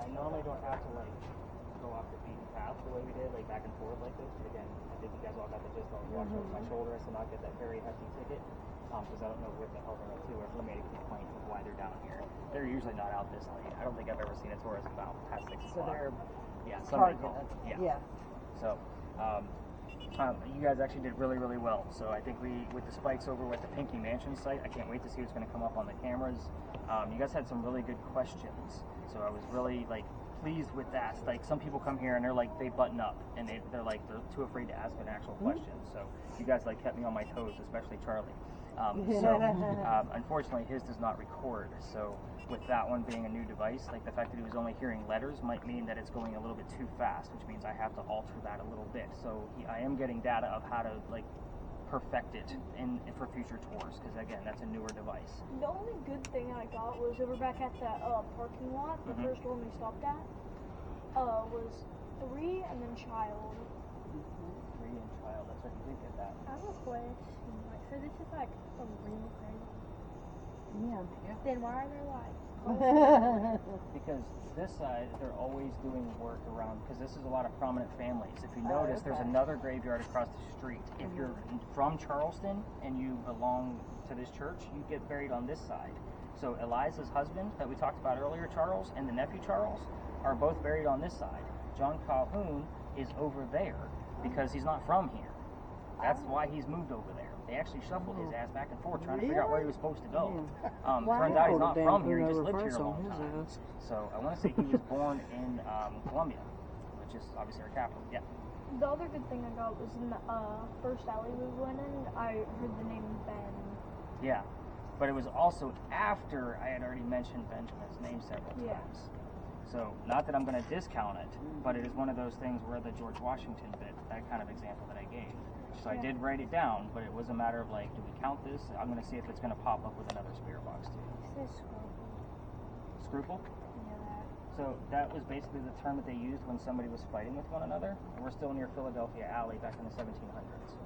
I normally don't have to like go off the beaten path the way we did, like back and forth like this. But again, I think you guys all got the gist. I was watching over my shoulder so not get that very hefty ticket, because I don't know what the hell they're up to or who made a complaint of why they're down here. They're usually not out this late. I don't think I've ever seen a tourist about past 6 o'clock. So they're somebody called. Yeah. So. You guys actually did really, really well. So I think with the spikes over with the Pinky Mansion site, I can't wait to see what's going to come up on the cameras. You guys had some really good questions. So I was really pleased with that. Like some people come here and they're like, they button up and they're too afraid to ask an actual question. So you guys kept me on my toes, especially Charlie. Unfortunately his does not record. So with that one being a new device, the fact that he was only hearing letters might mean that it's going a little bit too fast, which means I have to alter that a little bit. So I am getting data of how to perfect it for future tours, because again, that's a newer device. The only good thing I got was over back at that parking lot. The first one we stopped at was 3 and then child. 3 and child. That's right. You did get that. I have a question. So this is a real thing. Yeah. Then why are there lights? Because this side, they're always doing work around, because this is a lot of prominent families. If you notice, there's another graveyard across the street. If you're from Charleston and you belong to this church, you get buried on this side. So Eliza's husband that we talked about earlier, Charles, and the nephew Charles, are both buried on this side. John Calhoun is over there because he's not from here. That's why he's moved over there. They actually shuffled his ass back and forth trying to figure out where he was supposed to go. Turns out he's not from here, he just lived here a long time. So I want to say he was born in Columbia, which is obviously our capital. Yeah. The other good thing I got was in the first alley we went in, I heard the name Ben. Yeah, but it was also after I had already mentioned Benjamin's name several times. So not that I'm going to discount it, but it is one of those things where the George Washington bit, that kind of example that I gave. So I did write it down, but it was a matter of do we count this? I'm going to see if it's going to pop up with another spirit box too. It says scruple. Scruple? Yeah. So that was basically the term that they used when somebody was fighting with one another. And we're still near Philadelphia Alley back in the 1700s.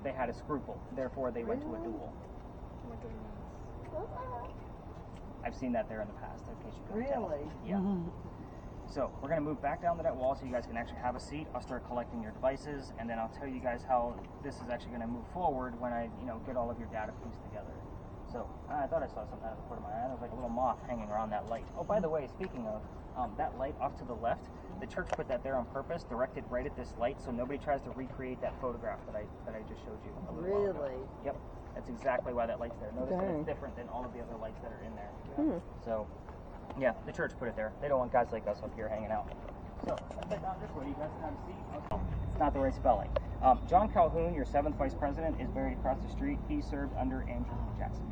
They had a scruple, therefore they went to a duel. Oh my goodness. I've seen that there in the past, in case you couldn't tell. Really? Yeah. So we're going to move back down to that wall so you guys can actually have a seat. I'll start collecting your devices, and then I'll tell you guys how this is actually going to move forward when I, get all of your data pieced together. So I thought I saw something out of the corner of my eye. There was a little moth hanging around that light. Oh, by the way, speaking of that light off to the left, the church put that there on purpose, directed right at this light, so nobody tries to recreate that photograph that I just showed you a little while ago. Yep. That's exactly why that light's there. Notice that it's different than all of the other lights that are in there. So. Yeah, the church put it there. They don't want guys like us up here hanging out. So, let's head down this way. You guys can have a seat. Oh, it's not the right spelling. John Calhoun, your 7th vice president, is buried across the street. He served under Andrew Jackson.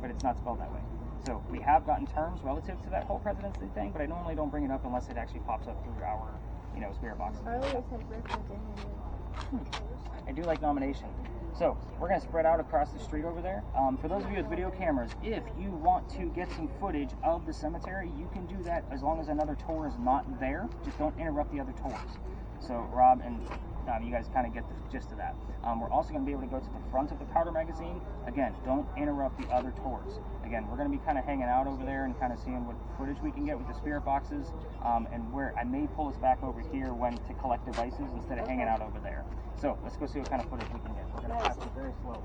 But it's not spelled that way. So, we have gotten terms relative to that whole presidency thing, but I normally don't bring it up unless it actually pops up through our, spirit box. Earlier said representative. I do like nomination. So, we're going to spread out across the street over there. For those of you with video cameras, if you want to get some footage of the cemetery, you can do that as long as another tour is not there. Just don't interrupt the other tours. So, Rob and you guys kind of get the gist of that. We're also going to be able to go to the front of the powder magazine. Again, don't interrupt the other tours. Again, we're going to be kind of hanging out over there and kind of seeing what footage we can get with the spirit boxes, and where I may pull us back over here to collect devices instead of hanging out over there. So let's go see what kind of footage we can get. We're going to pass it very slowly.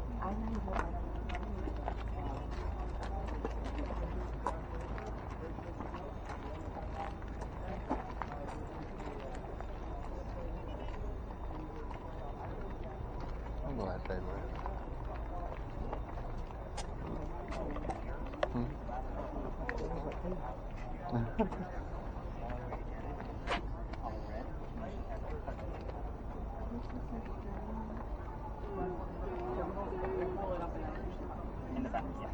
I'm glad they were. In the back, yeah.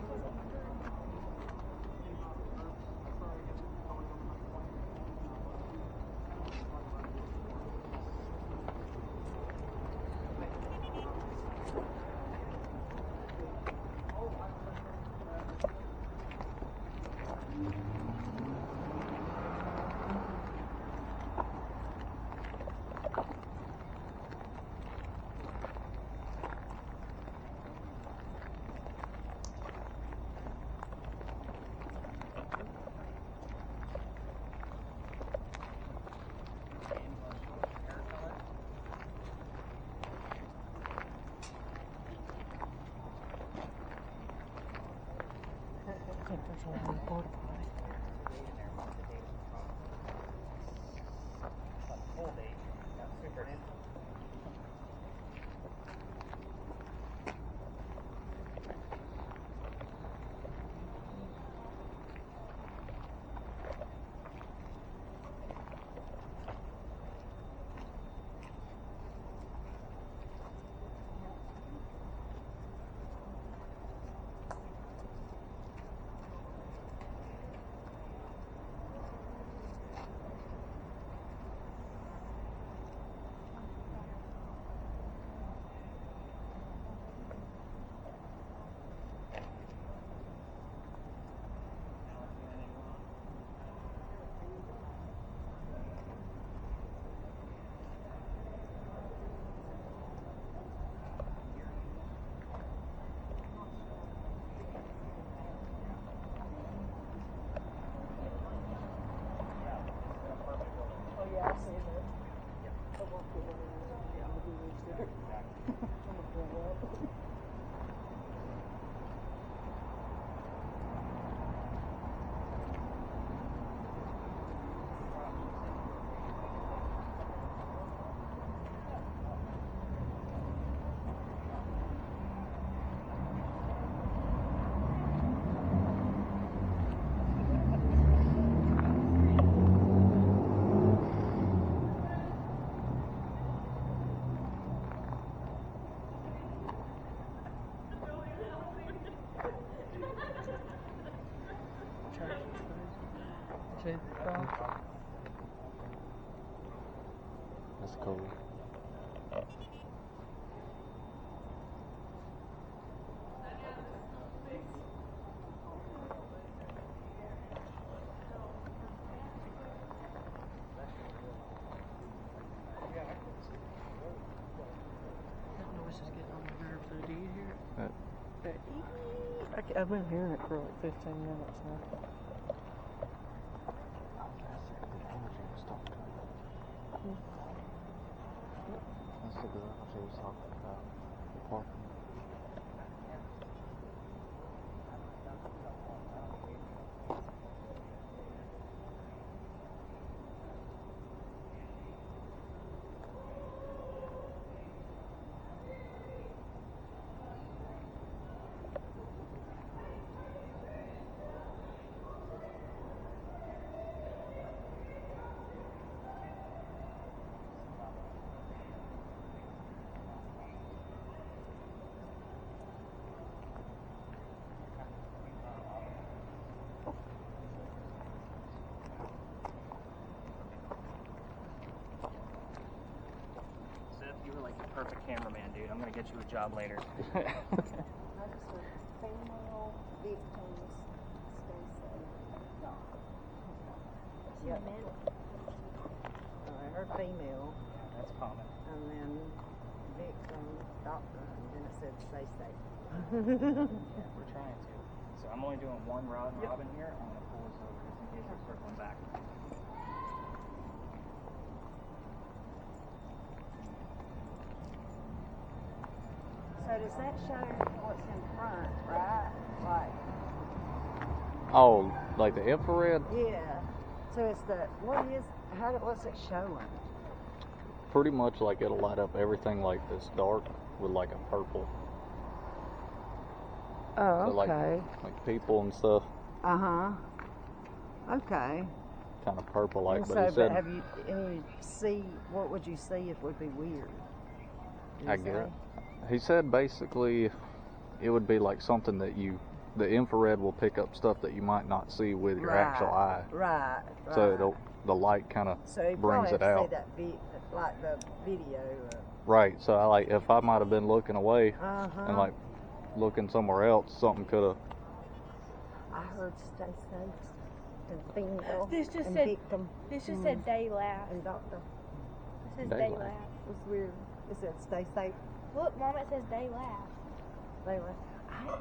Full date, not super. That's cool. I've been hearing it for like 15 minutes now. That's the girl she was talking about. The parking. Seth, you were like the perfect cameraman, dude. I'm gonna get you a job later. I just want female victims stay safe. Yep. I heard female, Yeah, that's common. and then victim, doctor, and then it said stay safe. Yeah, we're trying to. So I'm only doing one rod and robin here. I'm gonna pull this over just in case we're circling back. So does that show what's in front, right? Like, Oh, like the infrared? yeah. So it's what's it showing? Pretty much like it'll light up everything like this dark with like a purple. Oh, So like people and stuff, Okay. kind of purple like. And But so, he said, have you what would you see if would be weird? Did I he get say? it. He said basically it would be like something that the infrared will pick up stuff that you might not see with your actual eye. Right. So the light kind of So you brings it out. See that like the video. Right. So I like if I might have been looking away and like looking somewhere else, something could have. I heard stay safe and female This just and said victim this just said day laugh. and doctor. It says Day day laugh. laugh. It's weird. It said stay safe. Look, Mom, it says day laugh. They were, I swear,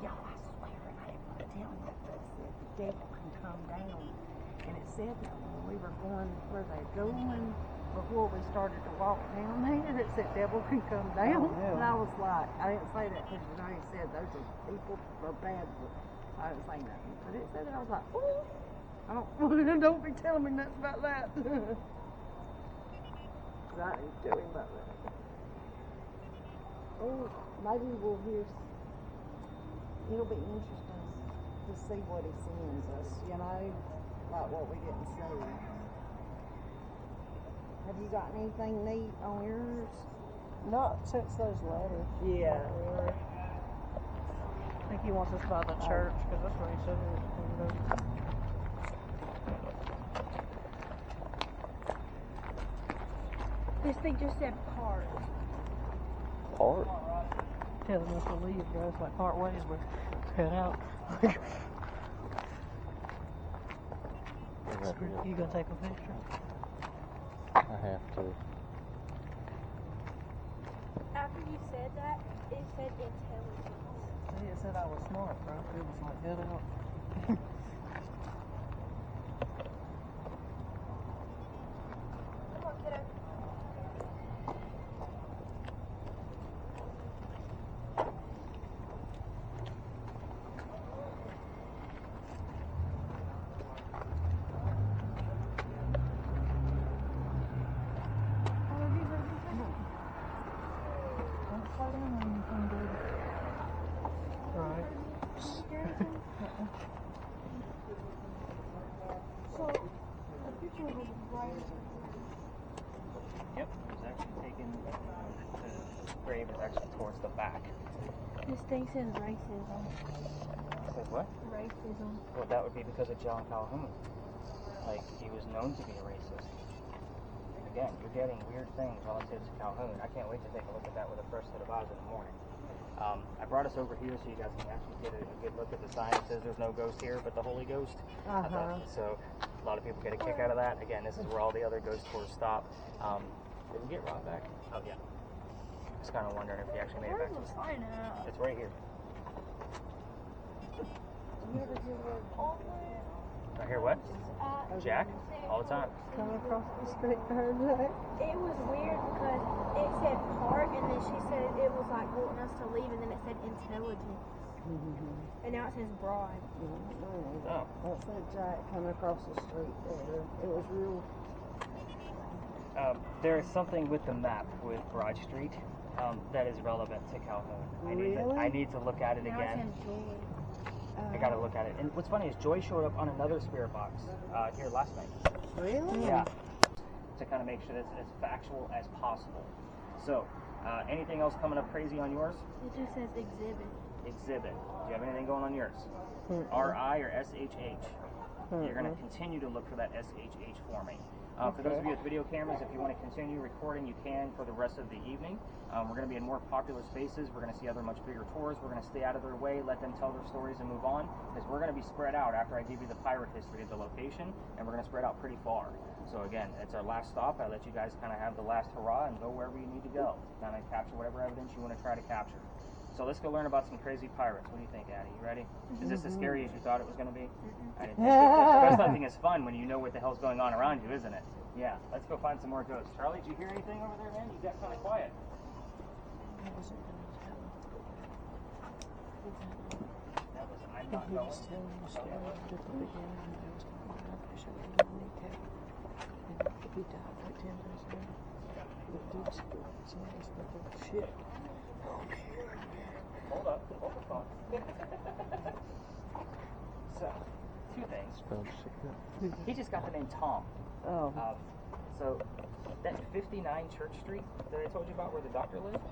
I didn't want to tell you, but it said the devil can come down. And it said that when we were going where they're going, before we started to walk down there, it said devil can come down. Oh, yeah. And I was like, I didn't say that because you know he said those are people are bad I didn't say nothing. But it said it. I was like, ooh. I don't, don't be telling me nothing about that. Because I didn't tell him about that. Oh, maybe we'll hear, it'll be interesting to see what he sends us, you know, like what we didn't see. Have you got anything neat on yours? Not since those letters. Yeah. I think he wants us by the church because that's where he said we were going to go. This thing just said part. Part? Telling us to leave, guys. Like part ways, we're cut out. You gonna take a picture? I have to. After you said that, it said intelligence. See, it said I was smart, bro. It was like, get out. Come on, kiddo. Right. So, the picture was right. Yep, it was actually taken, the grave is actually towards the back. This thing says racism. Says what? Racism. Well, that would be because of John Calhoun. Like, he was known to be a racist. Again, you're getting weird things relative to Calhoun. I can't wait to take a look at that with a fresh set of eyes in the morning. I brought us over here so you guys can actually get a good look at the sign. It says there's no ghost here, but the Holy Ghost. So a lot of people get a kick out of that. Again, this is where all the other ghost tours stop. Did we get Rob back? Oh, yeah. Just kind of wondering if he actually made it back to us. Sign at? It's right here. You ever hear word Always? Right here, what? Jack? All the time. Coming across the street to her, Jack. It was weird because it said part, and then she said it was like wanting us to leave, and then it said intelligence. And now it says broad. Oh. That said Jack coming across the street there. It was real. There is something with the map with Broad Street that is relevant to Calhoun. I need to look at it Now again. it says joy. I gotta look at it. And what's funny is Joy showed up on another spirit box here last night. Really? Yeah. To kind of make sure that's as factual as possible. So, anything else coming up crazy on yours? It just says exhibit. Exhibit. Do you have anything going on yours? R-I or S-H-H? You're going to continue to look for that SHH for me. For those of you with video cameras, if you want to continue recording, you can for the rest of the evening. We're going to be in more popular spaces. We're going to see other much bigger tours. We're going to stay out of their way, let them tell their stories and move on, because we're going to be spread out after I give you the pirate history of the location, and we're going to spread out pretty far. So again, it's our last stop. I let you guys kind of have the last hurrah and go wherever you need to go. Kind of capture whatever evidence you want to try to capture. So let's go learn about some crazy pirates. What do you think, Addie? You ready? Is this as scary as you thought it was going to be? I didn't think so. The best thing is fun when you know what the hell's going on around you, isn't it? Yeah. Let's go find some more ghosts. Charlie, did you hear anything over there, man? You got kind of quiet. That was That was I'm not he going. was telling me stories at the beginning, and I was talking about I showed him the kneecap, and he died like 10 days later. It did somebody spoke of shit. Hold up. Hold the phone. So, two things. Spelled shit. He just got the name Tom. Oh. So, that 59 Church Street that I told you about where the doctor lived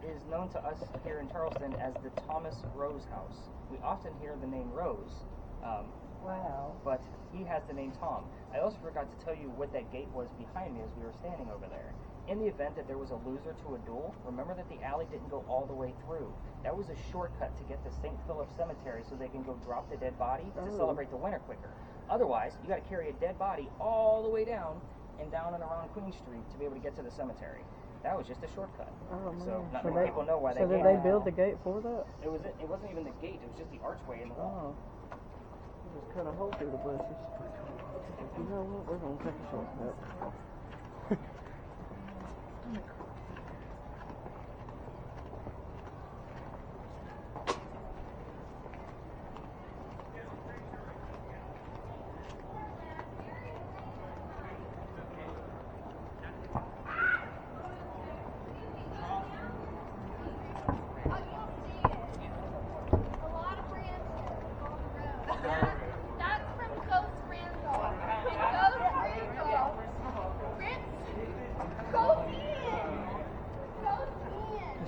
is known to us here in Charleston as the Thomas Rose House. We often hear the name Rose, Wow. but he has the name Tom. I also forgot to tell you what that gate was behind me as we were standing over there. In the event that there was a loser to a duel, remember that the alley didn't go all the way through. That was a shortcut to get to St. Philip Cemetery so they can go drop the dead body to celebrate the winter quicker. Otherwise, you got to carry a dead body all the way down and around Queen Street to be able to get to the cemetery. That was just a shortcut. Oh, man. So not many people know why So they did gave they it. build the gate for that? It wasn't even the gate, it was just the archway in the wall. Oh. Just cut a hole through the bushes. You know what? We're going to take a shortcut.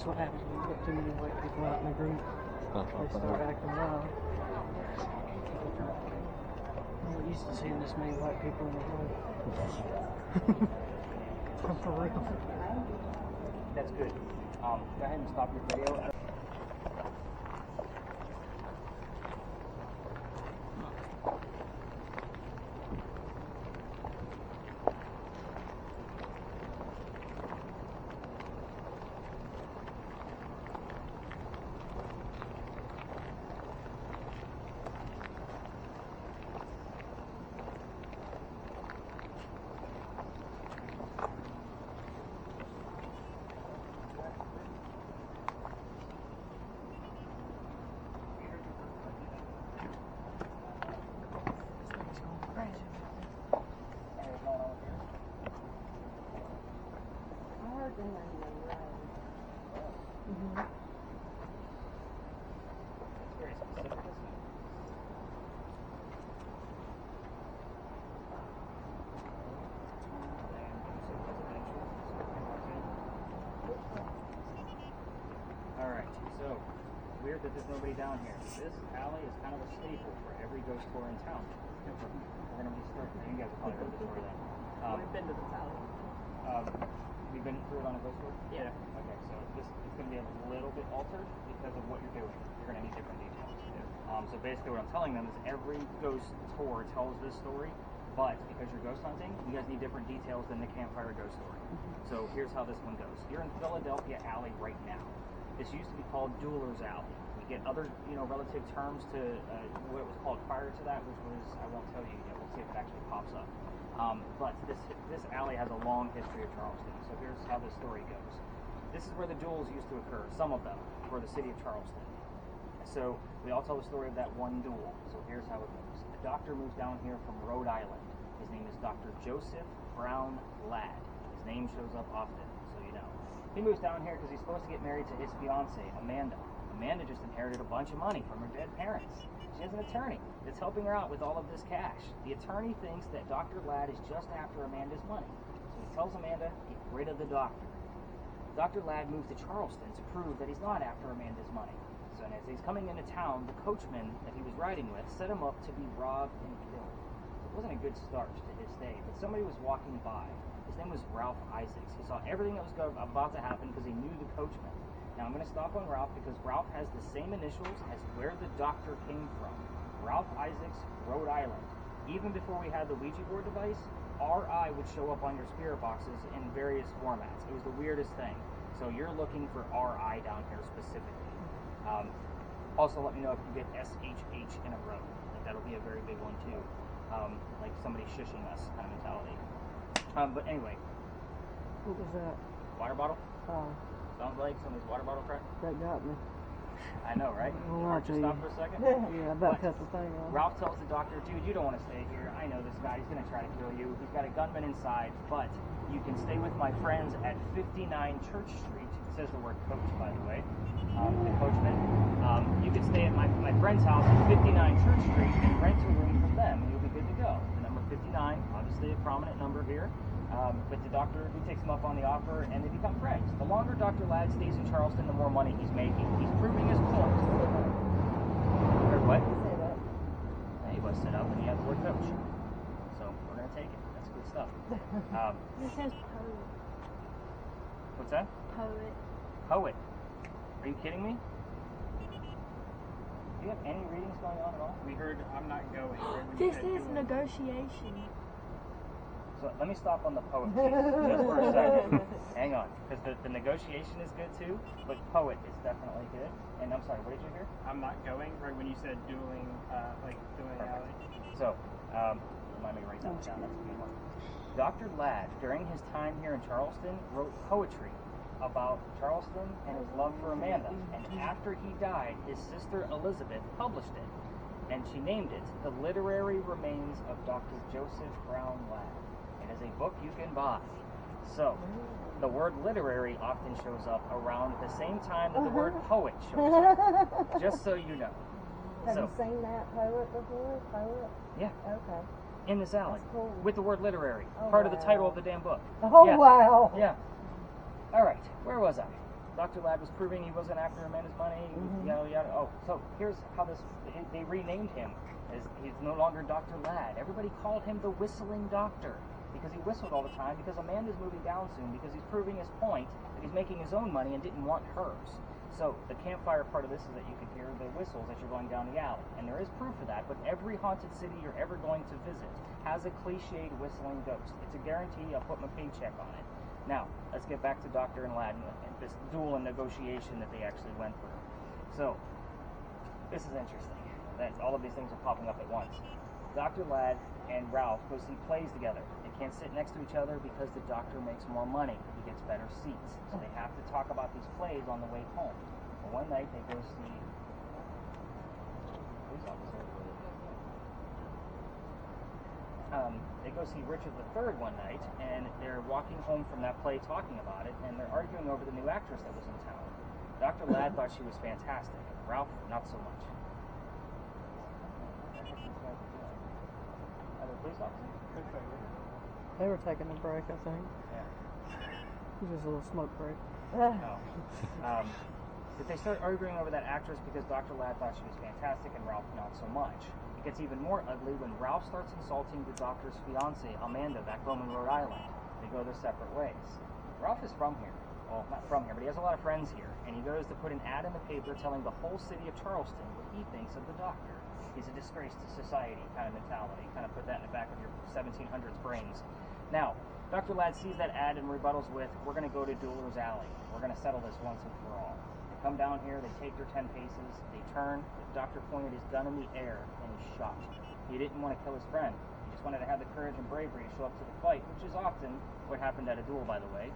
That's what happens when you get too many white people out in the group. They start acting wild. I'm not used to seeing this many white people in the room. For real. That's good. Go ahead and stop your video. Alright, so weird that there's nobody down here. This alley is kind of a staple for every ghost tour in town. We're going to be starting. You guys have probably heard the story then. We've been to this alley. We've been through it on a ghost tour? Yeah. Okay, so this is going to be a little bit altered because of what you're doing. You're going to need different details. So basically what I'm telling them is every ghost tour tells this story, but because you're ghost hunting, you guys need different details than the campfire ghost story. So here's how this one goes. You're in Philadelphia Alley right now. This used to be called Dueler's Alley. We get other, relative terms to what it was called prior to that, which was, I won't tell you yet. We'll see if it actually pops up. But this alley has a long history of Charleston. So here's how this story goes. This is where the duels used to occur, some of them, for the city of Charleston. So we all tell the story of that one duel. So here's how it goes. A doctor moves down here from Rhode Island. His name is Dr. Joseph Brown Ladd. His name shows up often, so you know. He moves down here because he's supposed to get married to his fiancée, Amanda. Amanda just inherited a bunch of money from her dead parents. She has an attorney that's helping her out with all of this cash. The attorney thinks that Dr. Ladd is just after Amanda's money. So he tells Amanda, get rid of the doctor. Dr. Ladd moves to Charleston to prove that he's not after Amanda's money. So as he's coming into town, the coachman that he was riding with set him up to be robbed and killed. It wasn't a good start to his day, but somebody was walking by. His name was Ralph Isaacs. He saw everything that was about to happen because he knew the coachman. Now I'm going to stop on Ralph because Ralph has the same initials as where the doctor came from. Ralph Isaacs, Rhode Island. Even before we had the Ouija board device, RI would show up on your spirit boxes in various formats. It was the weirdest thing. So you're looking for RI down here specifically. Also let me know if you get SHH in a row. Like that'll be a very big one too. Like somebody shushing us kind of mentality. But anyway. What was that? Water bottle? Oh. Sounds like somebody's water bottle cracked. That got me. I know, right? Well, Just stop for a second. Yeah, about cut the thing off. Ralph tells the doctor, dude, you don't want to stay here. I know this guy. He's going to try to kill you. He's got a gunman inside, but you can stay with my friends at 59 Church Street. It says the word coach, by the way. The coachman. You can stay at my friend's house at 59 Church Street and rent a room from them, and you'll be good to go. The number 59, obviously a prominent number here. But the doctor, he takes him up on the offer, and they become friends. The longer Dr. Ladd stays in Charleston, the more money he's making. He's proving his point. Or what? Yeah, he was set up, and he had the word coach. So we're going to take it. That's good stuff. It says poet. What's that? Poet. Poet. Are you kidding me? Do you have any readings going on at all? We heard I'm not going. This is negotiation. So let me stop on the poet piece just for a second. Hang on, because the negotiation is good too, but poet is definitely good. And I'm sorry, what did you hear? I'm not going. Right when you said dueling, dueling alley. So, remind me to write that down. That's a good one. Dr. Ladd, during his time here in Charleston, wrote poetry about Charleston and his love for Amanda. And after he died, his sister Elizabeth published it, and she named it The Literary Remains of Dr. Joseph Brown Ladd. It is a book you can buy. So, the word literary often shows up around the same time that the word poet shows up. Just so you know. Have you seen that poet before? Poet? Yeah. Okay. In this alley. That's cool. With the word literary. Oh, part of the title wow. of the damn book. Oh, Yeah. wow. Yeah. Alright, where was I? Dr. Ladd was proving he wasn't after Amanda's money, yada yada. Oh, so here's how they renamed him. He's no longer Dr. Ladd. Everybody called him the Whistling Doctor because he whistled all the time, because Amanda's moving down soon, because he's proving his point that he's making his own money and didn't want hers. So the campfire part of this is that you can hear the whistles as you're going down the alley. And there is proof of that, but every haunted city you're ever going to visit has a cliched whistling ghost. It's a guarantee. I'll put my paycheck on it. Now, let's get back to Dr. and Ladd and this duel and negotiation that they actually went through. So, this is interesting. That all of these things are popping up at once. Dr. Ladd and Ralph go see plays together. They can't sit next to each other because the doctor makes more money. He gets better seats. So they have to talk about these plays on the way home. And one night they go see police officer. They go see Richard III one night, and they're walking home from that play talking about it, and they're arguing over the new actress that was in town. Dr. Ladd thought she was fantastic. Ralph, not so much. Other police officers? They were taking a break, I think. Yeah. Just a little smoke break. No. But they start arguing over that actress because Dr. Ladd thought she was fantastic and Ralph not so much. It gets even more ugly when Ralph starts insulting the doctor's fiancée, Amanda, back home in Rhode Island. They go their separate ways. Ralph is from here. Well, not from here, but he has a lot of friends here. And he goes to put an ad in the paper telling the whole city of Charleston what he thinks of the doctor. He's a disgrace to society kind of mentality. Kind of put that in the back of your 1700s brains. Now, Dr. Ladd sees that ad and rebuttals with, we're going to go to Dueler's Alley. We're going to settle this once and for all. They come down here, they take their 10 paces, they turn, the doctor pointed his gun in the air, and he shot. He didn't want to kill his friend. He just wanted to have the courage and bravery to show up to the fight, which is often what happened at a duel, by the way.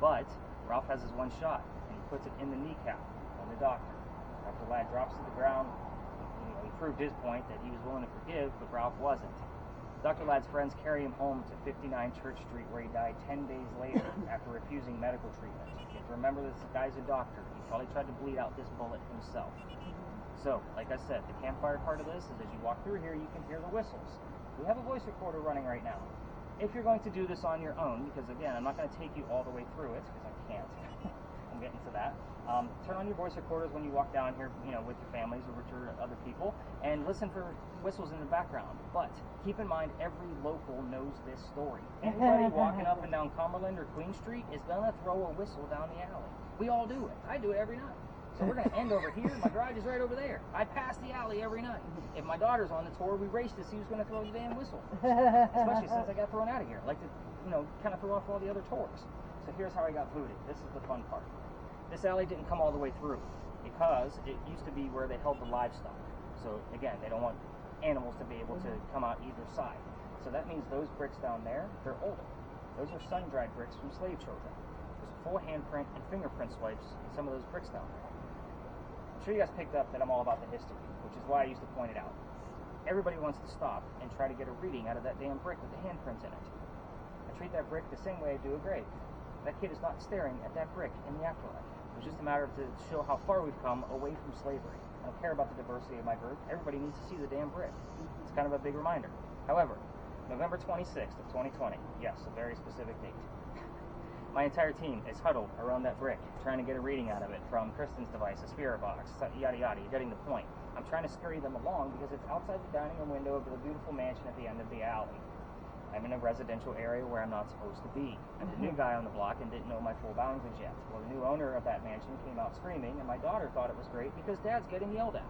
But Ralph has his one shot, and he puts it in the kneecap of the doctor. Dr. Ladd drops to the ground. He proved his point that he was willing to forgive, but Ralph wasn't. Dr. Ladd's friends carry him home to 59 Church Street, where he died 10 days later after refusing medical treatment. You have to remember this guy's a doctor. He probably tried to bleed out this bullet himself. So, like I said, the campfire part of this is as you walk through here, you can hear the whistles. We have a voice recorder running right now. If you're going to do this on your own, because again, I'm not going to take you all the way through it, because I can't. I'm getting to that. Turn on your voice recorders when you walk down here, with your families or with your other people, and listen for whistles in the background. But keep in mind, every local knows this story. Anybody walking up and down Cumberland or Queen Street is gonna throw a whistle down the alley. We all do it. I do it every night. So we're gonna end over here. My garage is right over there. I pass the alley every night. If my daughter's on the tour, we race to see who's gonna throw the damn whistle. Especially since I got thrown out of here. I like to, kind of throw off all the other tours. So here's how I got booted. This is the fun part. This alley didn't come all the way through because it used to be where they held the livestock. So again, they don't want animals to be able to come out either side. So that means those bricks down there, they're older. Those are sun-dried bricks from slave children. There's a full handprint and fingerprint swipes in some of those bricks down there. I'm sure you guys picked up that I'm all about the history, which is why I used to point it out. Everybody wants to stop and try to get a reading out of that damn brick with the handprints in it. I treat that brick the same way I do a grave. That kid is not staring at that brick in the afterlife. It was just a matter of to show how far we've come away from slavery. I don't care about the diversity of my group. Everybody needs to see the damn brick. It's kind of a big reminder. However, November 26th of 2020, yes, a very specific date. My entire team is huddled around that brick, trying to get a reading out of it from Kristen's device, a spirit box, yada yada. You're getting the point. I'm trying to scurry them along because it's outside the dining room window of the beautiful mansion at the end of the alley. I'm in a residential area where I'm not supposed to be. I'm the new guy on the block and didn't know my full boundaries yet. Well, the new owner of that mansion came out screaming, and my daughter thought it was great because Dad's getting yelled at.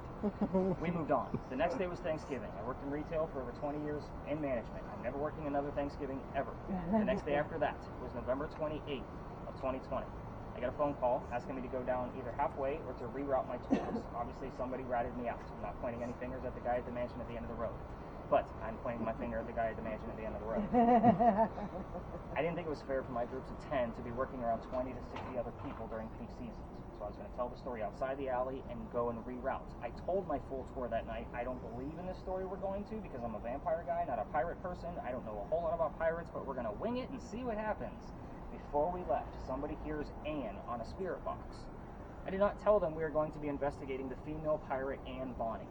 We moved on. The next day was Thanksgiving. I worked in retail for over 20 years in management. I'm never working another Thanksgiving ever. The next day after that was November 28th of 2020. I got a phone call asking me to go down either halfway or to reroute my tours. Obviously, somebody ratted me out. I'm not pointing any fingers at the guy at the mansion at the end of the road. But I'm pointing my finger at the guy at the mansion at the end of the road. I didn't think it was fair for my groups of 10 to be working around 20 to 60 other people during peak seasons. So I was going to tell the story outside the alley and go and reroute. I told my full tour that night, I don't believe in this story we're going to because I'm a vampire guy, not a pirate person. I don't know a whole lot about pirates, but we're going to wing it and see what happens. Before we left, somebody hears Anne on a spirit box. I did not tell them we were going to be investigating the female pirate Anne Bonny.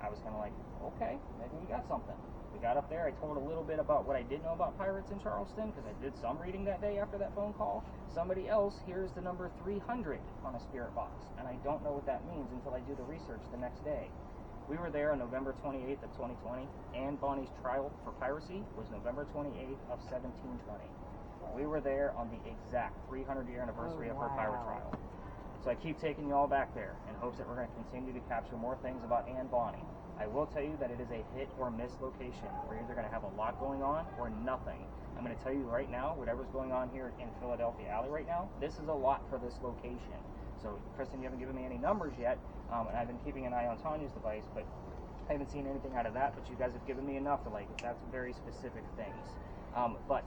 I was kind of like, okay, maybe we got something. We got up there, I told a little bit about what I did know about pirates in Charleston, because I did some reading that day after that phone call. Somebody else hears the number 300 on a spirit box, and I don't know what that means until I do the research the next day. We were there on November 28th of 2020. Anne Bonny's trial for piracy was November 28th of 1720. We were there on the exact 300-year anniversary of her pirate trial. So I keep taking you all back there in hopes that we're going to continue to capture more things about Anne Bonny. I will tell you that it is a hit or miss location. We're either going to have a lot going on or nothing. I'm going to tell you right now, whatever's going on here in Philadelphia Alley right now, this is a lot for this location. So, Kristen, you haven't given me any numbers yet, and I've been keeping an eye on Tonya's device, but I haven't seen anything out of that, but you guys have given me enough to, like, that's very specific things. But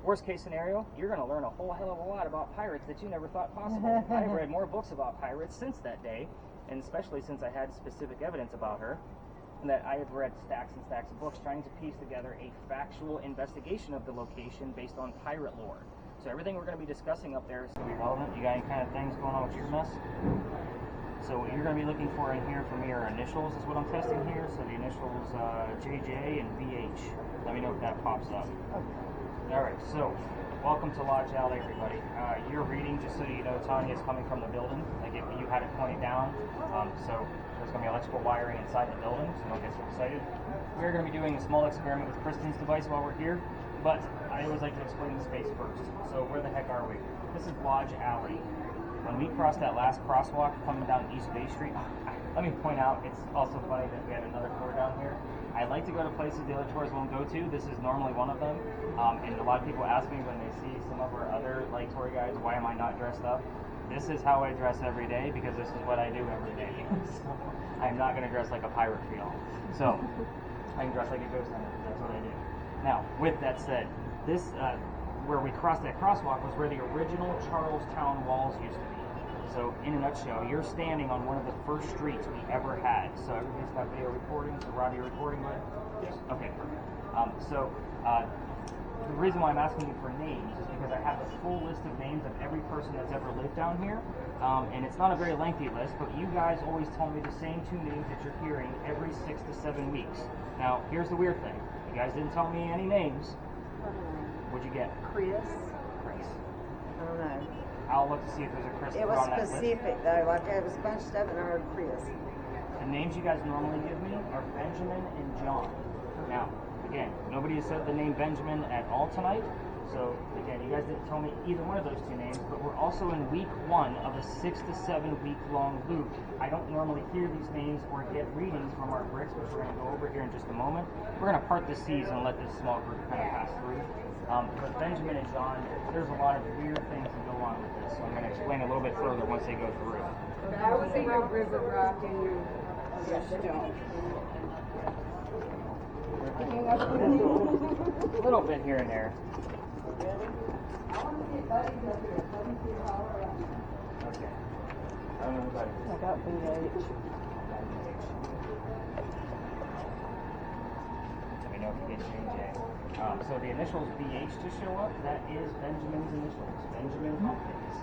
worst case scenario, you're going to learn a whole hell of a lot about pirates that you never thought possible. I've read more books about pirates since that day, and especially since I had specific evidence about her, and that I have read stacks and stacks of books trying to piece together a factual investigation of the location based on pirate lore. So everything we're going to be discussing up there is going to be relevant. You got any kind of things going on with your mess? So what you're going to be looking for in here for me are initials is what I'm testing here. So the initials JJ and VH. Let me know if that pops up. Alright, so welcome to Lodge Alley, everybody. You're reading, just so you know, Tonya is coming from the building. Like if you had it pointed down. So there's going to be electrical wiring inside the building, so don't get so excited. We're going to be doing a small experiment with Kristen's device while we're here. But I always like to explain the space first. So where the heck are we? This is Lodge Alley. When we crossed that last crosswalk coming down East Bay Street, let me point out, it's also funny that we had another tour down here. I like to go to places the other tours won't go to. This is normally one of them. And a lot of people ask me when they see some of our other like tour guides, why am I not dressed up? This is how I dress every day because this is what I do every day. So I'm not going to dress like a pirate feel. So I can dress like a ghost hunter because that's what I do. Now, with that said, this where we crossed that crosswalk was where the original Charlestown walls used to be. So, in a nutshell, you're standing on one of the first streets we ever had. So, everybody's got video recording. So, Rob, you're recording, bud? Yes. Okay, perfect. The reason why I'm asking you for names is because I have the full list of names of every person that's ever lived down here. And it's not a very lengthy list, but you guys always tell me the same two names that you're hearing every 6 to 7 weeks. Now, here's the weird thing. You guys didn't tell me any names. What'd you get? Chris. Chris. I don't know. I'll look to see if there's a Chris It was on that list. specific though. Like there was a bunch of stuff and I heard Chris. The names you guys normally give me are Benjamin and John. Now, again, nobody has said the name Benjamin at all tonight. So, again, you guys didn't tell me either one of those two names, but we're also in week 1 of a 6 to 7 week long loop. I don't normally hear these names or get readings from our bricks, which we're going to go over here in just a moment. We're going to part the seas and let this small group kind of pass through. But Benjamin and John, there's a lot of weird things that go on with this, so I'm going to explain a little bit further once they go through. I was in your river rock and you A little bit here and there. Okay. I got BH. Let me know if you get JJ. So the initials BH to show up, that is Benjamin's initials. Benjamin Hopkins.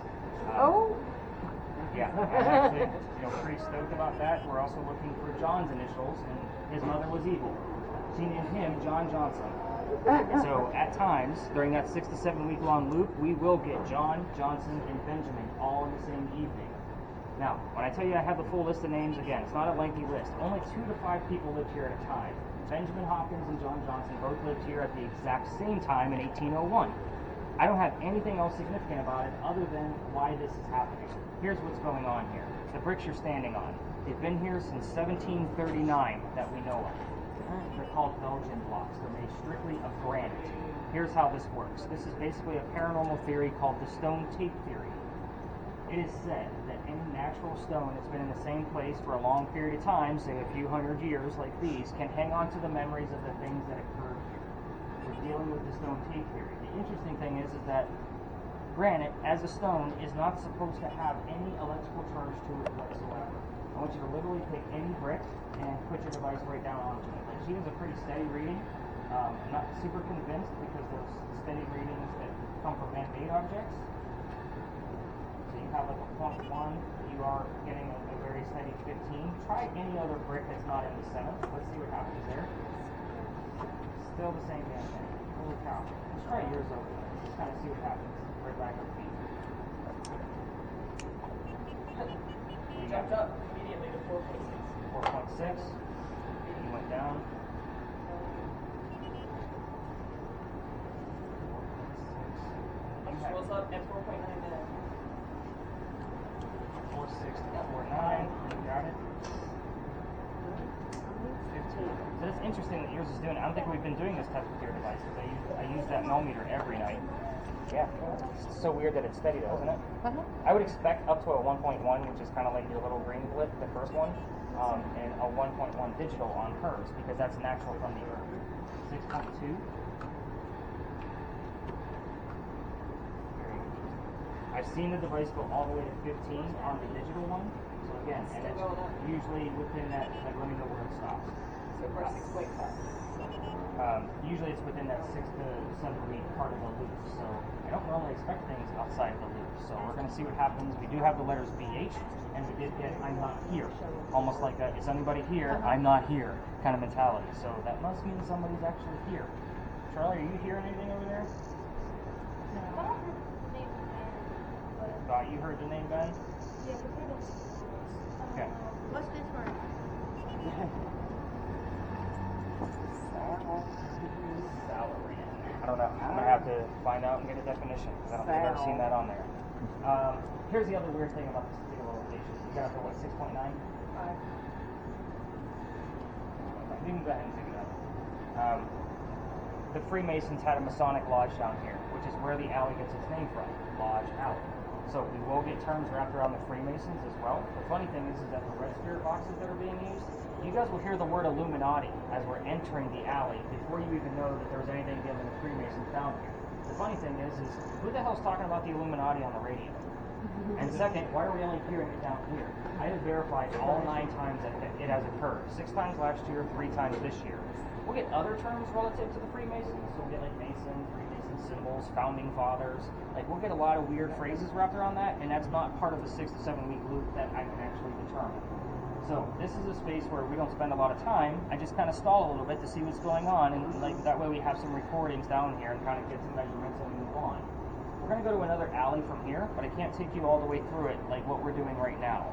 Yeah, I'm actually pretty stoked about that. We're also looking for John's initials, and his mother was evil. She named him John Johnson. So at times, during that 6 to 7 week long loop, we will get John, Johnson, and Benjamin all in the same evening. Now, when I tell you I have the full list of names, again, it's not a lengthy list. Only 2 to 5 people lived here at a time. Benjamin Hopkins and John Johnson both lived here at the exact same time in 1801. I don't have anything else significant about it other than why this is happening. Here's what's going on here. The bricks you're standing on. They've been here since 1739 that we know of. They're called Belgian blocks. They're made strictly of granite. Here's how this works. This is basically a paranormal theory called the stone tape theory. It is said that any natural stone that's been in the same place for a long period of time, say a few hundred years like these, can hang on to the memories of the things that occurred here. We're dealing with the stone tape theory. The interesting thing is that granite, as a stone, is not supposed to have any electrical charge to it whatsoever. I want you to literally pick any brick and put your device right down onto it. Like she has a pretty steady reading. I'm not super convinced because those steady readings that come from man-made objects. So you have like a 0.1, you are getting a very steady 15. Try any other brick that's not in the center. Let's see what happens there. Still the same damn thing. Holy cow. Let's try yours over. Just kind of see what happens. Right back up feet. You Jumped up immediately to 4.6. 4.6. You went down. 4.6. Swells up at 4.9 minutes. 4.6 to 4.9. You got it. 15. So it's interesting that yours is doing it. I don't think we've been doing this test with your devices. I use that millimeter every night. Yeah. It's so weird that it's steady though, isn't it? I would expect up to a 1.1, which is kind of like your little green blip, the first one, and a 1.1 digital on hers because that's natural from the earth. 6.2. I've seen the device go all the way to 15 on the digital one. So again, and it's usually within that, like let me know where it stops. So we're 6.5. Usually it's within that 6 to 7 week part of the loop. So I don't normally expect things outside of the loop. So we're going to see what happens. We do have the letters BH, and we did get I'm not here. Almost like a, is anybody here? I'm not here kind of mentality. So that must mean somebody's actually here. Charlie, are you hearing anything over there? Thought you heard the name Ben? Yeah, but we don't. Okay. What's this word? Salaran. I don't know. I'm going to have to find out and get a definition because I don't think I've ever seen that on there. Here's the other weird thing about this particular location. You got it for what, 6.9? 5. You can go ahead and pick it up. The Freemasons had a Masonic lodge down here, which is where the alley gets its name from, Lodge Alley. So we will get terms wrapped around the Freemasons as well. The funny thing is that the red spirit boxes that are being used, you guys will hear the word Illuminati as we're entering the alley before you even know that there's anything dealing with Freemasons down here. The funny thing is who the hell's talking about the Illuminati on the radio? And second, why are we only hearing it down here? I have verified all 9 times that it has occurred. 6 times last year, 3 times this year. We'll get other terms relative to the Freemasons. So we'll get like Mason, Freemason symbols, Founding Fathers. Like we'll get a lot of weird phrases wrapped around that, and that's not part of the 6 to 7 week loop that I can actually determine. So this is a space where we don't spend a lot of time. I just kind of stall a little bit to see what's going on, and like that way we have some recordings down here and kind of get some measurements and move on. We're going to go to another alley from here, but I can't take you all the way through it like what we're doing right now.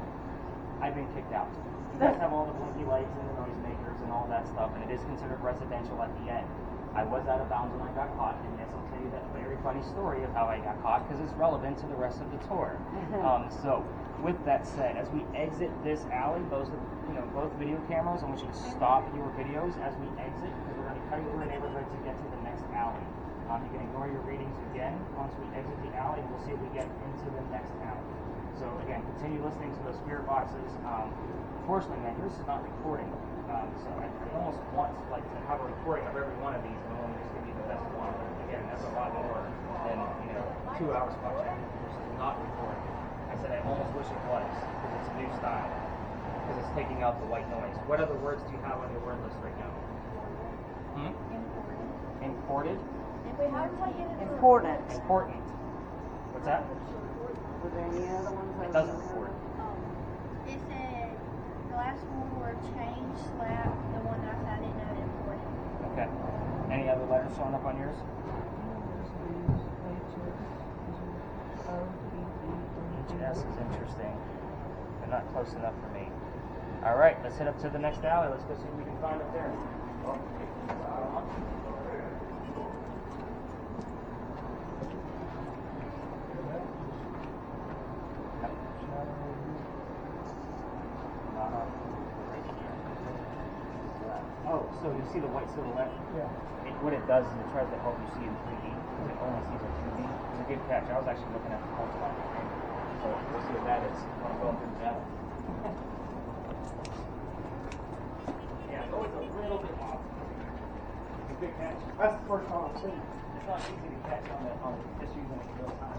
I've been kicked out. You guys have all the blinky lights and the noisemakers and all that stuff, and it is considered residential at the end. I was out of bounds when I got caught, and yes, I'll tell you that very funny story of how I got caught because it's relevant to the rest of the tour. So, with that said, as we exit this alley, both video cameras, I want you to stop your videos as we exit because we're going to be cutting through a neighborhood to get to the next alley. You can ignore your readings again. Once we exit the alley, we'll see if we get into the next alley. So again, continue listening to those spirit boxes. Unfortunately, man, yours is not recording. So I almost want to have a recording of every one of these and only just give you the best one. But again, that's a lot more than 2 hours watching. Yours is not recording. I said I almost wish it was because it's a new style. Because it's taking out the white noise. What other words do you have on your word list right now? Imported. Important. Important. What's that? Were there any other ones? It doesn't record. It said the last one were change, slap, the one that I didn't know it important. Okay. Any other letters showing up on yours? HS is interesting. They're not close enough for me. Alright, let's head up to the next alley. Let's go see what we can find up there. Oh, so you see the white silhouette? Yeah. What it does is it tries to help you see in 3D because it only sees in 2D. It's a good catch. I was actually looking at the whole spot behind me. So we'll see what that is when I'm going through the battle. Yeah, it's always a little bit off. It's a good catch. That's the first time I've seen it. It's not easy to catch on just using it in real time.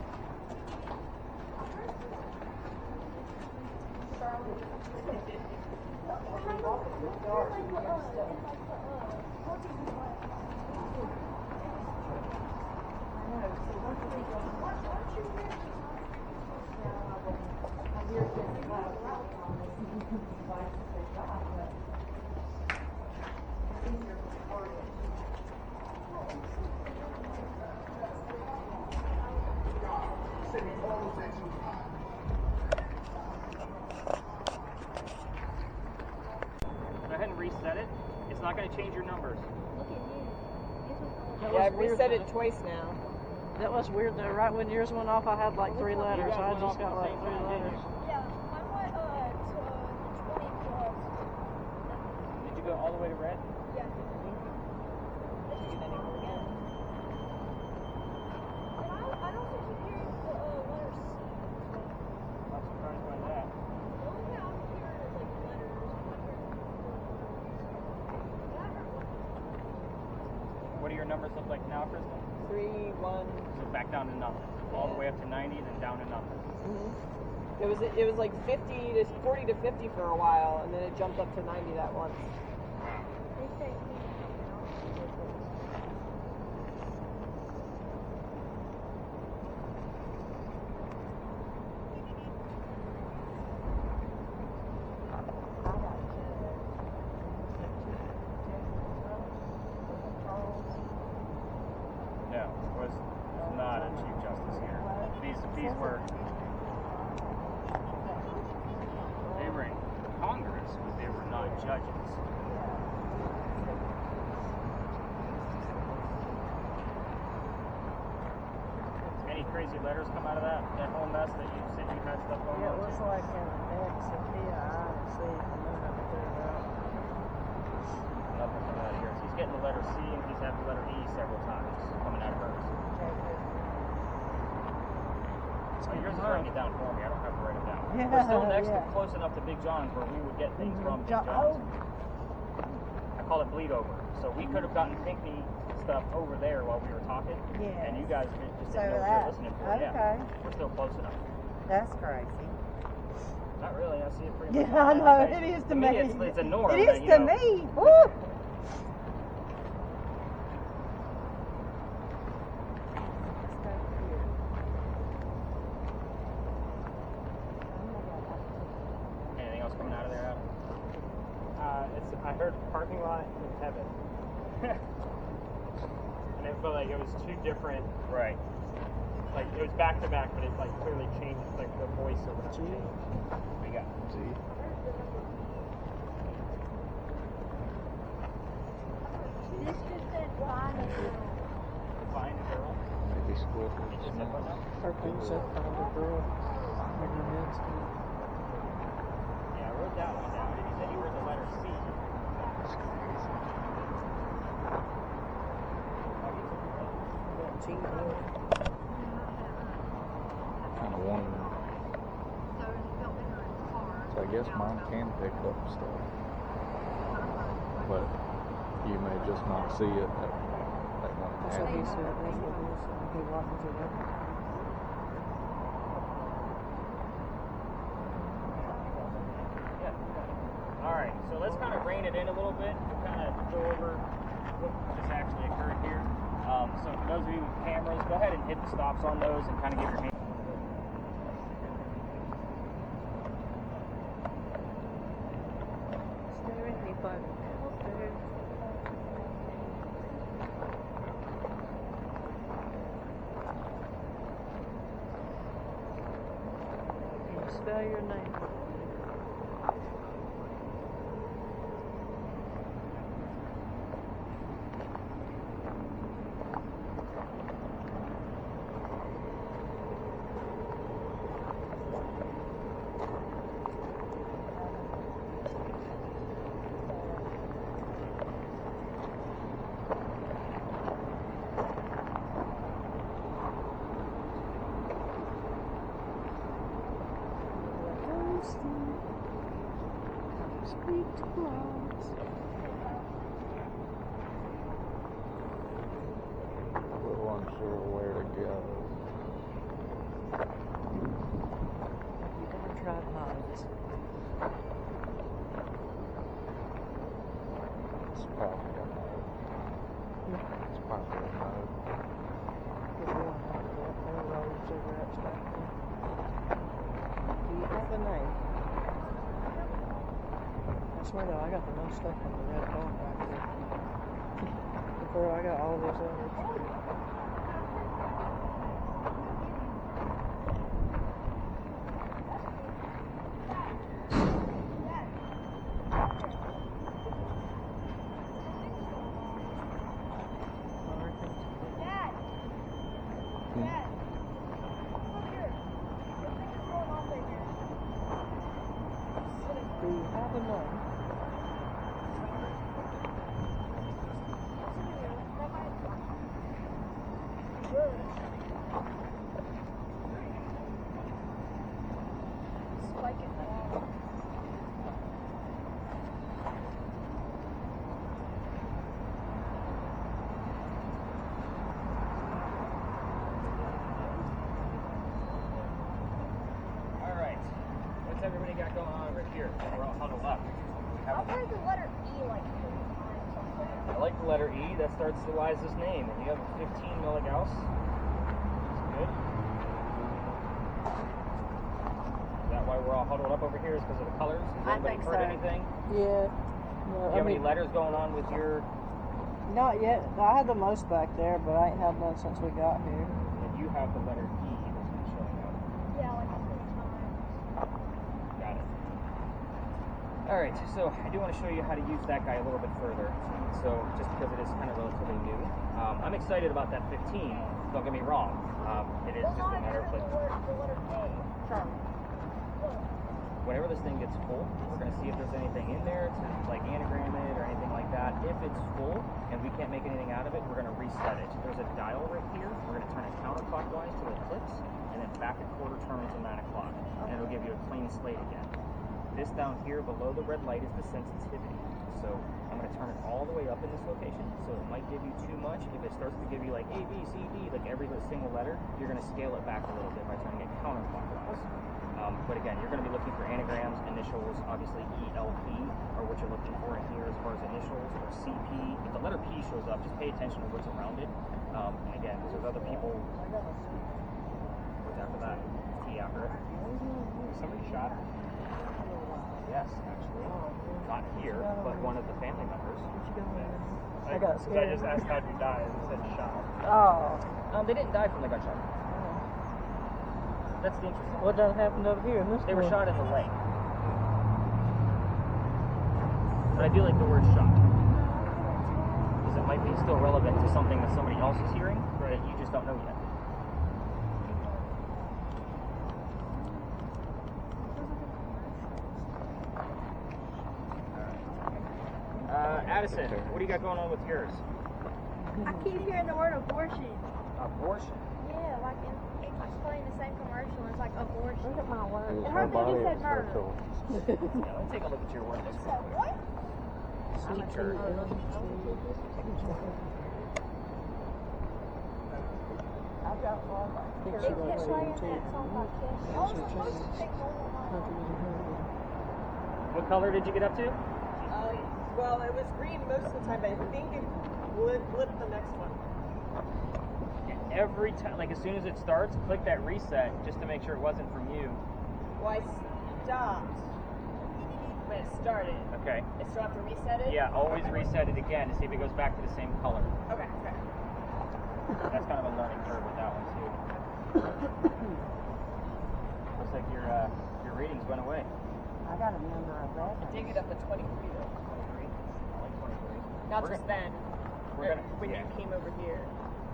Go ahead and reset it. It's not going to change your numbers. Look at you. Yeah, I've reset it twice now. That was weird though. Right when yours went off, I had like 3 letters. guys I went off just got at the like same 3 time, didn't letters. Yeah, mine went to 20 plus. Did you go all the way to red? Yeah. And I don't think you hear the letter C. I'm surprised by that. The only thing I'm hearing is like letters. What do your numbers look like now, Kristen? 3, 1. So back down to nothing. All the way up to 90, then down to nothing. It was like 40 to 50 for a while, and then it jumped up to 90 that once. They say No, it was not a Chief Justice here. These were, they were in Congress, but they were not judges. Any crazy letters come out of that whole mess that you said you had stuff going Yeah, on? it looks like an X and P, I and C. I'm gonna have to figure it out. Nothing coming out of yours. He's getting the letter C and he's had the letter E several times coming out of hers. Oh, yours is writing it down for me. I don't have to write it down. Yeah, We're still next to yeah. close enough to Big John's where we would get things from Big Oh, John's. I call it bleed over. So we could have gotten Pinckney stuff over there while we were talking, and you guys just didn't know what you're listening for. Okay. Yeah, we're still close enough. That's crazy. Not really. I see it pretty much. Yeah, I know. It is to me. It's a norm. It that, is you to know, me. Woo! Anything else coming out of there, Adam? I heard parking lot in heaven. And it felt like it was two different, Right. like it was back to back, but it like clearly changed, like the voice or whatever changed. We got. See? this just said find a girl. Find a girl. Maybe school. You just said what now? Her thing said find a girl. Maybe that's good. Yeah, I wrote that one down. And he said he heard the letter C. That G, Kind of wondering. So I guess mine can pick up stuff, but you may just not see it at one that's what he time. said. That's what he said. He walked into that. Yeah. All right. So let's kind of rein it in a little bit. We'll kind of go over what just actually occurred here. So for those of you with cameras, go ahead and hit the stops on those and kind of give your hand. Is there anybody out there? Can you spell your name? Speak to clouds. A little unsure where to go. You gotta try hides. It's probably a no. It's probably a no. If you want to go up there, roll your cigarettes back there. Do you have a name? I swear though, I got the most stuff on the red ball back there. Before I got all those others. Dad, look here. Your finger's going off right here. Do you have enough? Spike it wall. All right. What's everybody got going on over here? We're all huddled up. I've heard the letter E like 3 times. I like the letter E. That starts Eliza's name. And you have a 15 milligauss. That's good. Is that why we're all huddled up over here? Is because of the colors? Has I anybody think heard so. anything? Yeah. Do No, you have any letters going on with your... Not yet. I had the most back there, but I ain't had none since we got here. And you have the letter E that's been showing up. Yeah, like 3 times. Got it. Alright, so I do want to show you how to use that guy a little bit further. So, just because it is kind of relatively new. I'm excited about that 15. Don't get me wrong. It is Well, just no, a matter of the like... letter A. Charlie. Look. Whenever this thing gets full, we're going to see if there's anything in there to like anagram it or anything like that. If it's full and we can't make anything out of it, we're going to reset it. There's a dial right here. We're going to turn it counterclockwise till it clicks, and then back a quarter turn to 9 o'clock, and it'll give you a clean slate again. This down here below the red light is the sensitivity. So I'm going to turn it all the way up in this location, so it might give you too much. If it starts to give you like A, B, C, D, like every single letter, you're going to scale it back a little bit by turning it counterclockwise. But again, you're going to be looking for anagrams, initials, obviously ELP are what you're looking for in here as far as initials, or CP. If the letter P shows up, just pay attention to what's around it. And again, because there's other people. What's after that? T after it. Somebody shot? Yes, actually. Not here, but one of the family members. I got I scared. just asked how'd you die, and it said shot. Oh. They didn't die from the gunshot. That's the interesting What done happened over here in this They were one? shot in the leg. But I do like the word shot. Because it might be still relevant to something that somebody else is hearing that you just don't know yet. Addison, what do you got going on with yours? I keep hearing the word abortion. Abortion. Yeah, like it keeps playing the same commercial. It's like abortion. Look at my word. And her baby said murder. Yeah, let's take a look at your word list real quick. What? Teacher. I've got one. It kept playing that song like this. I was supposed to take one. What color did you get up to? Well, it was green most of the time, but I think it flipped the next one. Every time, like as soon as it starts, click that reset just to make sure it wasn't from you. Well, I stopped when it started. Okay. I still have to reset it? Yeah, always reset it again to see if it goes back to the same color. Okay, okay. That's kind of a learning curve with that one too. Looks like your readings went away. I got a number of that. I did get up to 23 though. 23. I like 23. Not We're just gonna- then. We're gonna, When yeah. you came over here.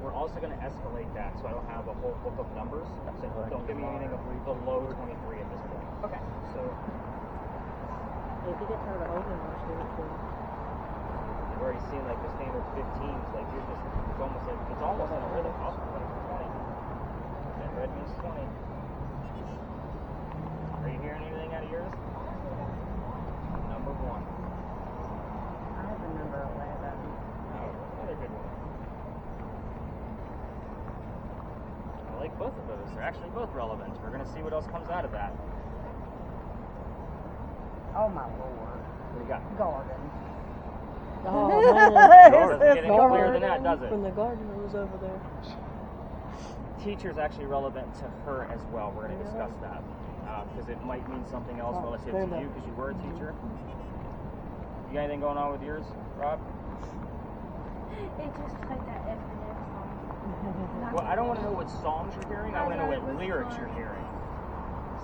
We're also going to escalate that, so I don't have a whole book of numbers. So don't give me anything below 23 at this point. Okay. So If you get tired of holding those things, you've already seen like the standard 15s. Like you're just, it's almost in a rhythm. Also, like 20. That red means 20. Are you hearing anything out of yours? Number 1. I have a number 11. Oh, another good one. I like both of those. They're actually both relevant. We're going to see what else comes out of that. Oh my lord. What do you got? Garden. oh man. Doesn't get any clearer than that, does it? When the gardener was over there. Teacher's actually relevant to her as well. We're going to discuss that. Because it might mean something else relative to you because you were a teacher. You got anything going on with yours, Rob? It just played that F and F song. Well, I don't want to know what songs you're hearing. I want to know what lyrics you're hearing.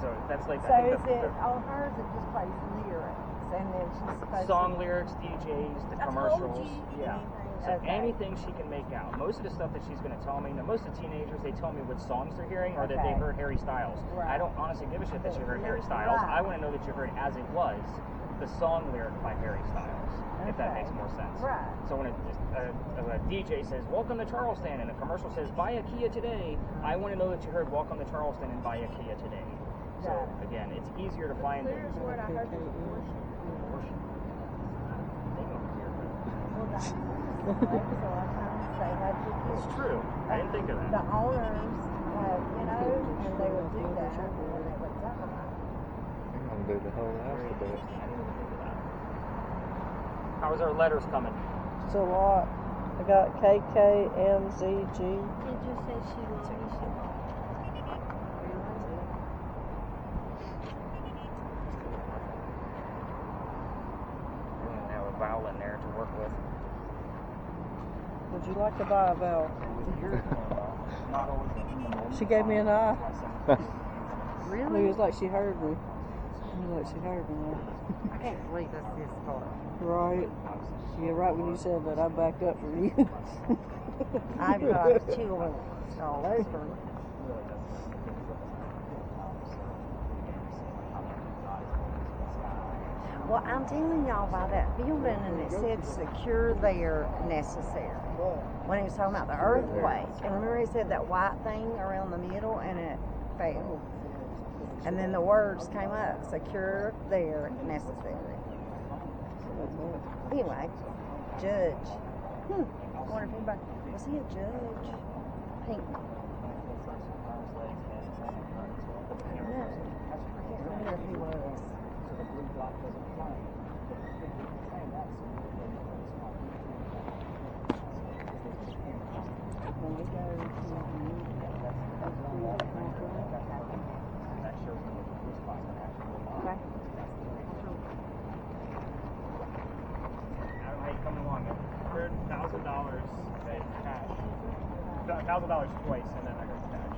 So that's like, So I think is it on hers? It just plays lyrics, and then she's supposed song to. lyrics, DJs, the That's commercials. OG. Yeah. So Okay. anything she can make out. Most of the stuff that she's going to tell me, now most of the teenagers, they tell me what songs they're hearing or that they Okay. heard Harry Styles. Right. I don't honestly give a shit that you heard Harry Styles. Right. I want to know that you heard As It Was, the song lyric by Harry Styles, if that Okay. makes more sense. Right. So when a DJ says, welcome to Charleston, and a commercial says, buy a Kia today, I want to know that you heard welcome to Charleston and buy a Kia today. So Got it. again, it's easier to find Clear as word, I heard the abortion. Well, that's so I was trying to say, how'd you get It's true. I didn't think of the that. owners have, you know, and they would do that when they would die. I'm gonna do the whole alphabet. How's our letters coming? It's a lot. I got KKMZG. Did you say she loves me? We're going to have a vowel in there to work with. Would you like to buy a vowel? Not always in the moment. She gave me an eye. Really? It was like she heard me. It was like she heard me. I can't believe that's this far. Right. Yeah, right when you said that, I backed up from you. I've got children all over me. Well, I'm telling y'all by that building, and it said secure there necessary. When he was talking about the earthquake, and remember he said that white thing around the middle, and it fell. And then the words came up, secure there necessary. Anyway, judge. I wonder if anybody, was he a judge? Pink. No, I can't remember if he was. When we go okay. How you coming along? $1,000 cash. $1,000 twice, and then I got cash.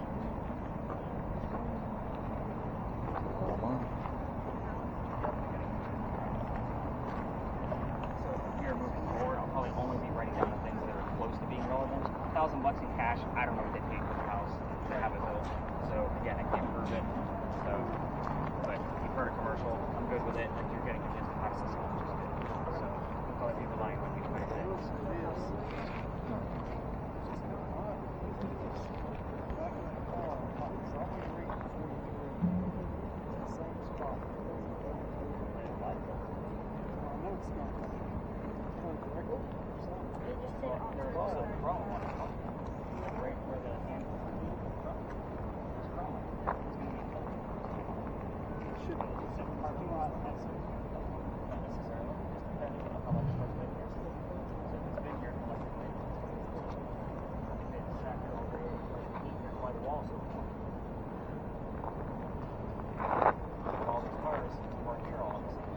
So from here moving forward, I'll probably only be writing down the things that are close to being relevant. $1,000 in cash. I don't know what they paid for the house to have it built. So again, I can't prove it. So, but you've heard a commercial. I'm good with it. Like you're getting convinced of how to sell, which is good. So we'll probably be relying on you to make things. There's also a chrome one. Right where the handle is. There's chrome. It's going to be should be just a parking lot. That's not necessarily. Just depending on how much stuff's been here. So if it's been here collectively, if it's sat here all day, like heat here by the wall so far. All these cars weren't here all of a sudden.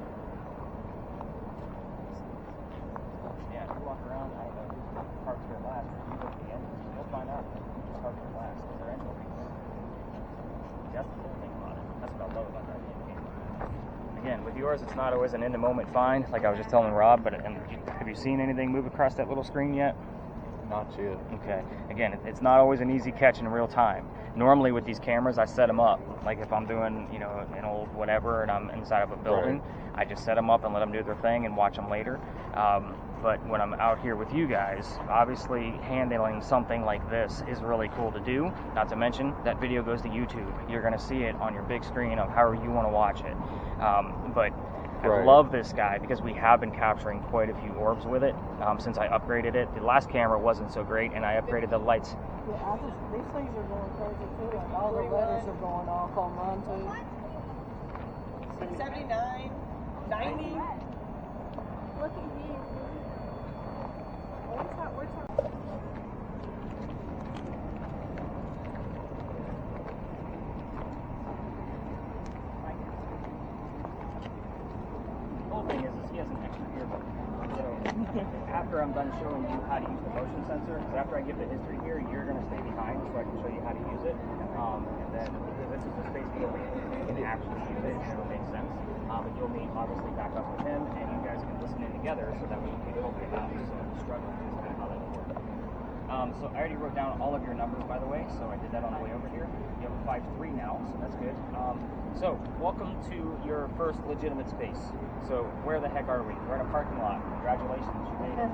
Yeah, if you walk around, I don't know who's parked here last, but you look at the engines, you'll find out who's parked here last, because their engine will be clean. That's the cool thing about it. That's what I love about that game. Again, with yours, it's not always an in-the-moment find, like I was just telling Rob, but have you seen anything move across that little screen yet? Not yet. Okay. Again, it's not always an easy catch in real time. Normally with these cameras, I set them up. Like if I'm doing, an old whatever and I'm inside of a building, I just set them up and let them do their thing and watch them later. But when I'm out here with you guys, obviously handling something like this is really cool to do. Not to mention, that video goes to YouTube. You're going to see it on your big screen of however you want to watch it. But I love this guy because we have been capturing quite a few orbs with it since I upgraded it. The last camera wasn't so great, and I upgraded the lights. Yeah, these things are going crazy too. Like all the letters are going off on mine too. 79, 90. Look at his. Where's that? The whole thing is he has an extra earbud. So after I'm done showing you how to use the motion sensor, because after I give the history here, you're going to stay behind so I can show you how to use it. And then this is just basically a way you can actually use it and it'll make sense. But you'll meet obviously back up with him and you guys can listen in together so that way you can help you out. So struggling is kind of So I already wrote down all of your numbers, by the way, so I did that on the way over here. You have a 5-3 now, so that's good. So welcome to your first legitimate space. So where the heck are we? We're in a parking lot. Congratulations, you made it.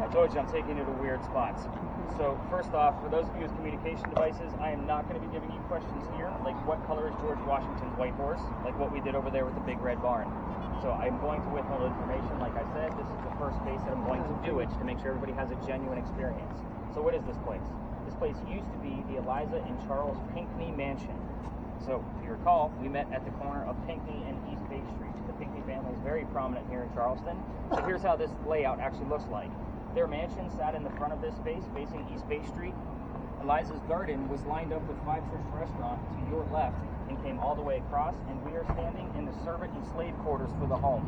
I told you I'm taking you to weird spots. So first off, for those of you with communication devices, I am not going to be giving you questions here, like what color is George Washington's white horse, like what we did over there with the big red barn. So I'm going to withhold information. Like I said, this is the first space that I'm going to do it to make sure everybody has a genuine experience. So what is this place? This place used to be the Eliza and Charles Pinckney Mansion. So if you recall, we met at the corner of Pinckney and East Bay Street. The Pinckney family is very prominent here in Charleston. So here's how this layout actually looks like. Their mansion sat in the front of this space facing East Bay Street. Eliza's garden was lined up with Five Church Restaurant to your left and came all the way across, and we are standing in the servant and slave quarters for the home.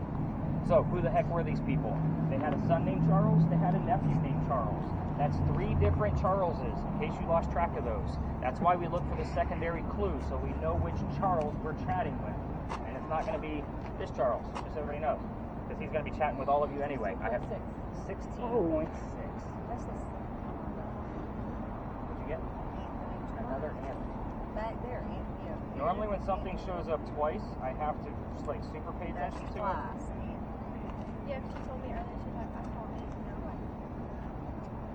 So who the heck were these people? They had a son named Charles, they had a nephew named Charles. That's 3 different Charleses, in case you lost track of those. That's why we look for the secondary clue, so we know which Charles we're chatting with. And it's not going to be this Charles, just so everybody knows, because he's going to be chatting with all of you anyway. I have 16.6. That's the What'd you get? Another Anthony. back there. Yeah. Normally when something shows up twice, I have to just like super pay That's attention to it. twice. Yeah, she told me earlier, she's like, I saw it.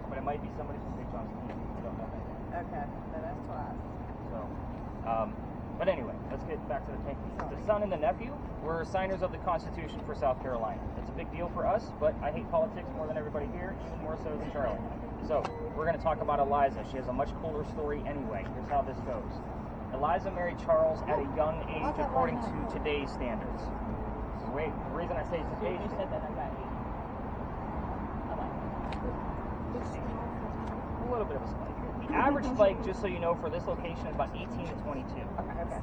But it might be somebody from Big John's team. I don't know. Okay, so that's twice. So, but anyway, let's get back to the Pinckneys. The son and the nephew were signers of the Constitution for South Carolina. It's a big deal for us, but I hate politics more than everybody here, even more so than Charlie. So, we're going to talk about Eliza. She has a much cooler story anyway. Here's how this goes. Eliza married Charles at a young age according to today's standards. So wait, the reason I say today's You said that I got 8. I like a little bit of a spike. The average spike, just so you know, for this location is about 18 to 22.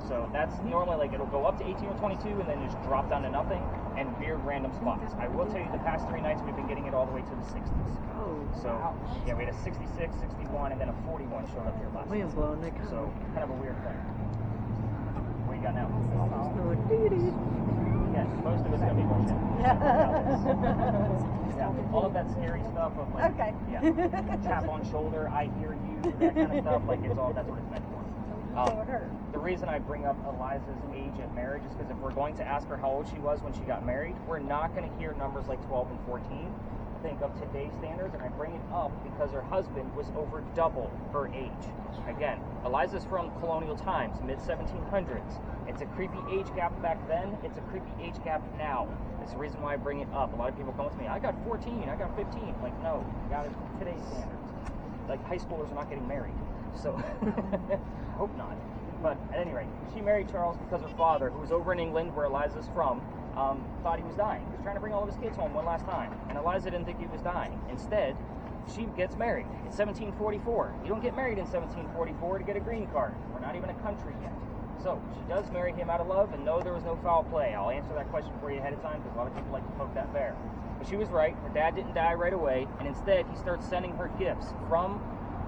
So that's normally like it'll go up to 18 or 22 and then just drop down to nothing and weird random spots. I will tell you the past 3 nights we've been getting it all the way to the 60s. So yeah, we had a 66, 61, and then a 41 showed up here last night. Wind's blowing. They So kind of a weird thing. What you got now? Yes, most of it's gonna be bullshit. Yeah, all of that scary stuff of like, Okay. yeah, tap on shoulder, I hear you, that kind of stuff. Like it's all that's what it's meant for. The reason I bring up Eliza's age at marriage is because if we're going to ask her how old she was when she got married, we're not going to hear numbers like 12 and 14. Think of today's standards, and I bring it up because her husband was over double her age. Again, Eliza's from colonial times, mid-1700s. It's a creepy age gap back then. It's a creepy age gap now. That's the reason why I bring it up. A lot of people come to me, I got 14, I got 15. Like, no, you got it today's standards. Like, high schoolers are not getting married. So, I hope not. But at any rate, she married Charles because her father, who was over in England, where Eliza's from, thought he was dying. He was trying to bring all of his kids home one last time. And Eliza didn't think he was dying. Instead, she gets married in 1744. You don't get married in 1744 to get a green card. We're not even a country yet. So she does marry him out of love, and no, there was no foul play. I'll answer that question for you ahead of time because a lot of people like to poke that bear. But she was right. Her dad didn't die right away, and instead he starts sending her gifts from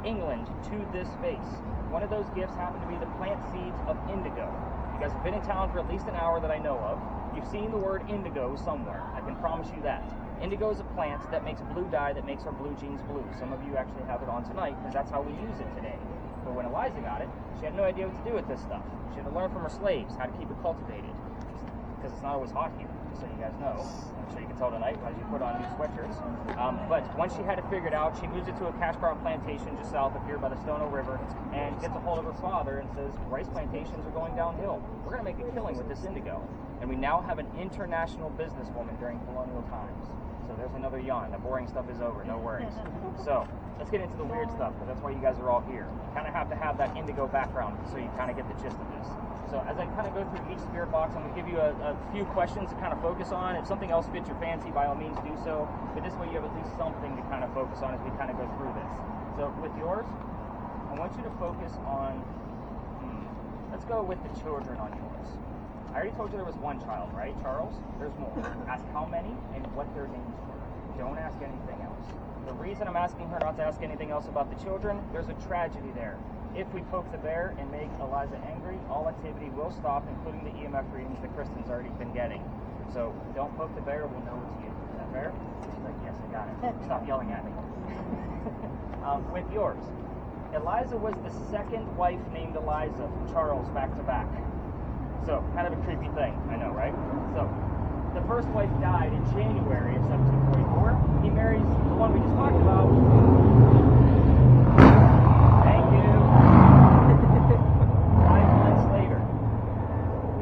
England to this space. One of those gifts happened to be the plant seeds of indigo. You guys have been in town for at least an hour that I know of. You've seen the word indigo somewhere. I can promise you that. Indigo is a plant that makes blue dye that makes our blue jeans blue. Some of you actually have it on tonight because that's how we use it today. But when Eliza got it, she had no idea what to do with this stuff. She had to learn from her slaves how to keep it cultivated because it's not always hot here, just so you guys know. I'm sure you can tell tonight as you put on new sweatshirts. But once she had it figured out, she moves it to a cash crop plantation just south of here by the Stono River and gets a hold of her father and says, rice plantations are going downhill. We're going to make a killing with this indigo. And we now have an international businesswoman during colonial times. So there's another yawn. The boring stuff is over. No worries. So let's get into the weird stuff because that's why you guys are all here. You kind of have to have that indigo background so you kind of get the gist of this. So as I kind of go through each spirit box, I'm going to give you a few questions to kind of focus on. If something else fits your fancy, by all means do so. But this way you have at least something to kind of focus on as we kind of go through this. So with yours, I want you to focus on, let's go with the children on yours. I already told you there was one child, right, Charles? There's more. Ask how many and what their names were. Don't ask anything else. The reason I'm asking her not to ask anything else about the children, there's a tragedy there. If we poke the bear and make Eliza angry, all activity will stop, including the EMF readings that Kristen's already been getting. So don't poke the bear, we'll know it's you. that fair? She's like, yes, I got it. Stop yelling at me. With yours, Eliza was the second wife named Eliza from Charles back to back. So, kind of a creepy thing, I know, right? So, the first wife died in January of 1744. He marries the one we just talked about. Thank you. 5 months later.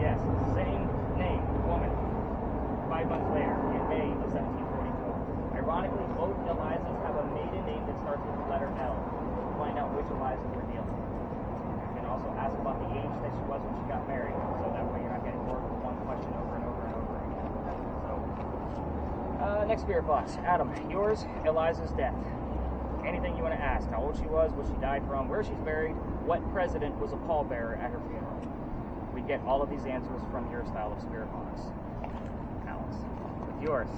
Yes, same name, woman. 5 months later, in May of 1742. Ironically, both Elizas have a maiden name that starts with the letter L. We'll find out which Eliza we're dealing with. You can also ask about the age that she was when she got married, so that way you're not getting more than one question over and over and over again. So, next spirit box. Adam, yours, Eliza's death. Anything you want to ask? How old she was, what she died from, where she's buried, what president was a pallbearer at her funeral? We get all of these answers from your style of spirit box. Alex, with yours.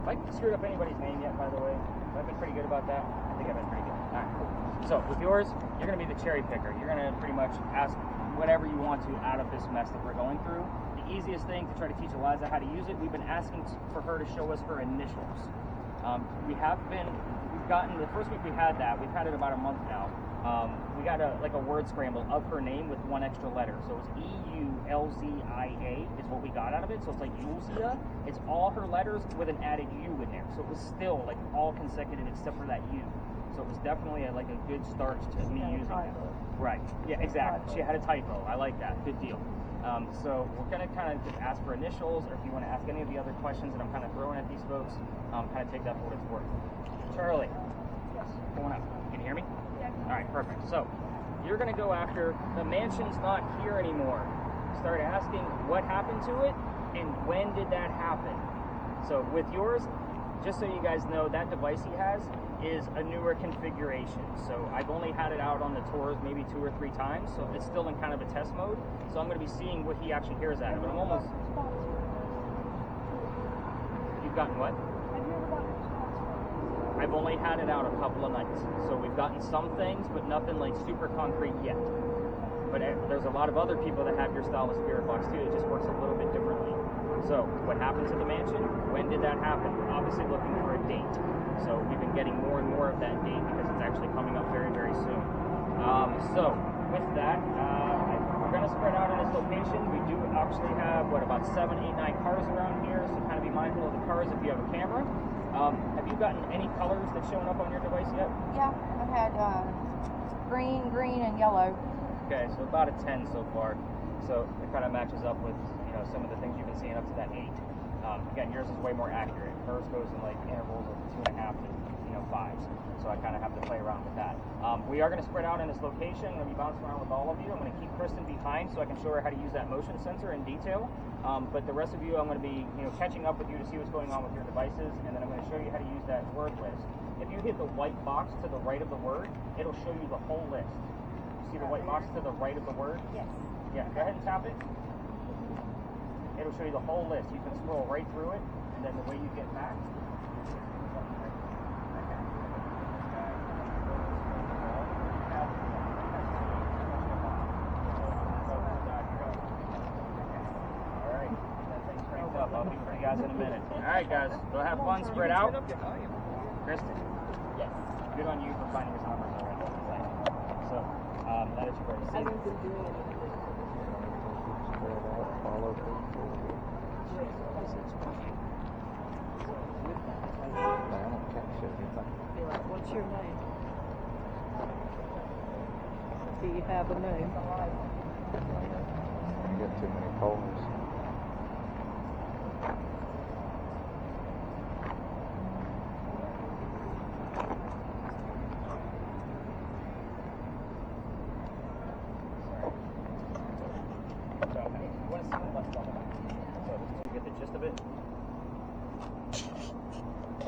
Have I screwed up anybody's name yet, by the way? Have I been pretty good about that? I think I've been pretty good. All right, cool. So, with yours, you're going to be the cherry picker. You're going to pretty much ask whatever you want to out of this mess that we're going through. The easiest thing to try to teach Eliza how to use it, we've been asking for her to show us her initials. We've gotten, the first week we had that, we've had it about a month now. We got a word scramble of her name with one extra letter. So it's E-U-L-Z-I-A is what we got out of it. So it's like Yulzia. It's all her letters with an added U in there. So it was still like all consecutive except for that U. So it was definitely a good start to me using it. Right. Yeah, exactly. She had a typo. I like that. Good deal. So we're going to kind of just ask for initials, or if you want to ask any of the other questions that I'm kind of throwing at these folks, kind of take that for what it's worth. Charlie. Yes. Going up. Can you hear me? Yeah. All right, perfect. So you're going to go after the mansion's not here anymore. Start asking what happened to it and when did that happen. So with yours, just so you guys know, that device he has is a newer configuration. So I've only had it out on the tours maybe 2 or 3 times, so it's still in kind of a test mode. So I'm going to be seeing what he actually hears out of it. I'm almost... You've gotten what? I've only had it out a couple of nights. So we've gotten some things, but nothing like super concrete yet. But there's a lot of other people that have your style of spirit box too. It just works a little bit differently. So what happened to the mansion? When did that happen? Obviously looking for a date. So we've been getting more and more of that date because it's actually coming up very, very soon. So with that, we're going to spread out in this location. We do actually have, about 7, 8, 9 cars around here. So kind of be mindful of the cars if you have a camera. Have you gotten any colors that's showing up on your device yet? Yeah, I've had green, and yellow. Okay, so about a 10 so far. So it kind of matches up with some of the things you've been seeing up to that 8. Again, yours is way more accurate. Hers goes in like intervals of 2.5 to 5s. So I kind of have to play around with that. We are going to spread out in this location. I'm going to be bouncing around with all of you. I'm going to keep Kristen behind so I can show her how to use that motion sensor in detail. But the rest of you, I'm going to be catching up with you to see what's going on with your devices, and then I'm going to show you how to use that word list. If you hit the white box to the right of the word, it'll show you the whole list. You see the white box to the right of the word? Yes. Yeah, go ahead and tap it. It'll show you the whole list. You can scroll right through it, and then the way you get back. I'll be for you guys in a minute. Alright guys, go have fun, spread out. Kristen. Yes. Good on you for finding his numbers already. So, that is your I haven't been doing anything. Follow people. I don't catch anything. Be like, what's your name? Do you have a name? You got too many calls.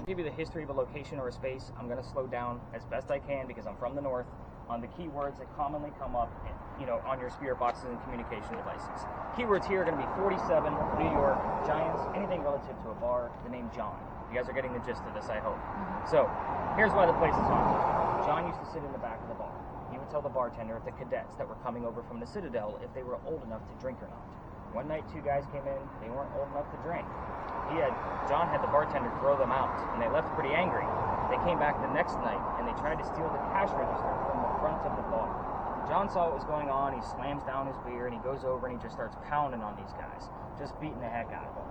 Give you the history of a location or a space. I'm going to slow down as best I can because I'm from the north on the keywords that commonly come up on your spirit boxes and communication devices. Keywords here are going to be 47, New York, Giants, anything relative to a bar, the name John. You guys are getting the gist of this, I hope. So here's why the place is haunted. John used to sit in the back of the bar. He would tell the bartender if the cadets that were coming over from the Citadel if they were old enough to drink or not. One night, 2 guys came in. They weren't old enough to drink. John had the bartender throw them out, and they left pretty angry. They came back the next night, and they tried to steal the cash register from the front of the bar. John saw what was going on. He slams down his beer, and he goes over and he just starts pounding on these guys, just beating the heck out of them.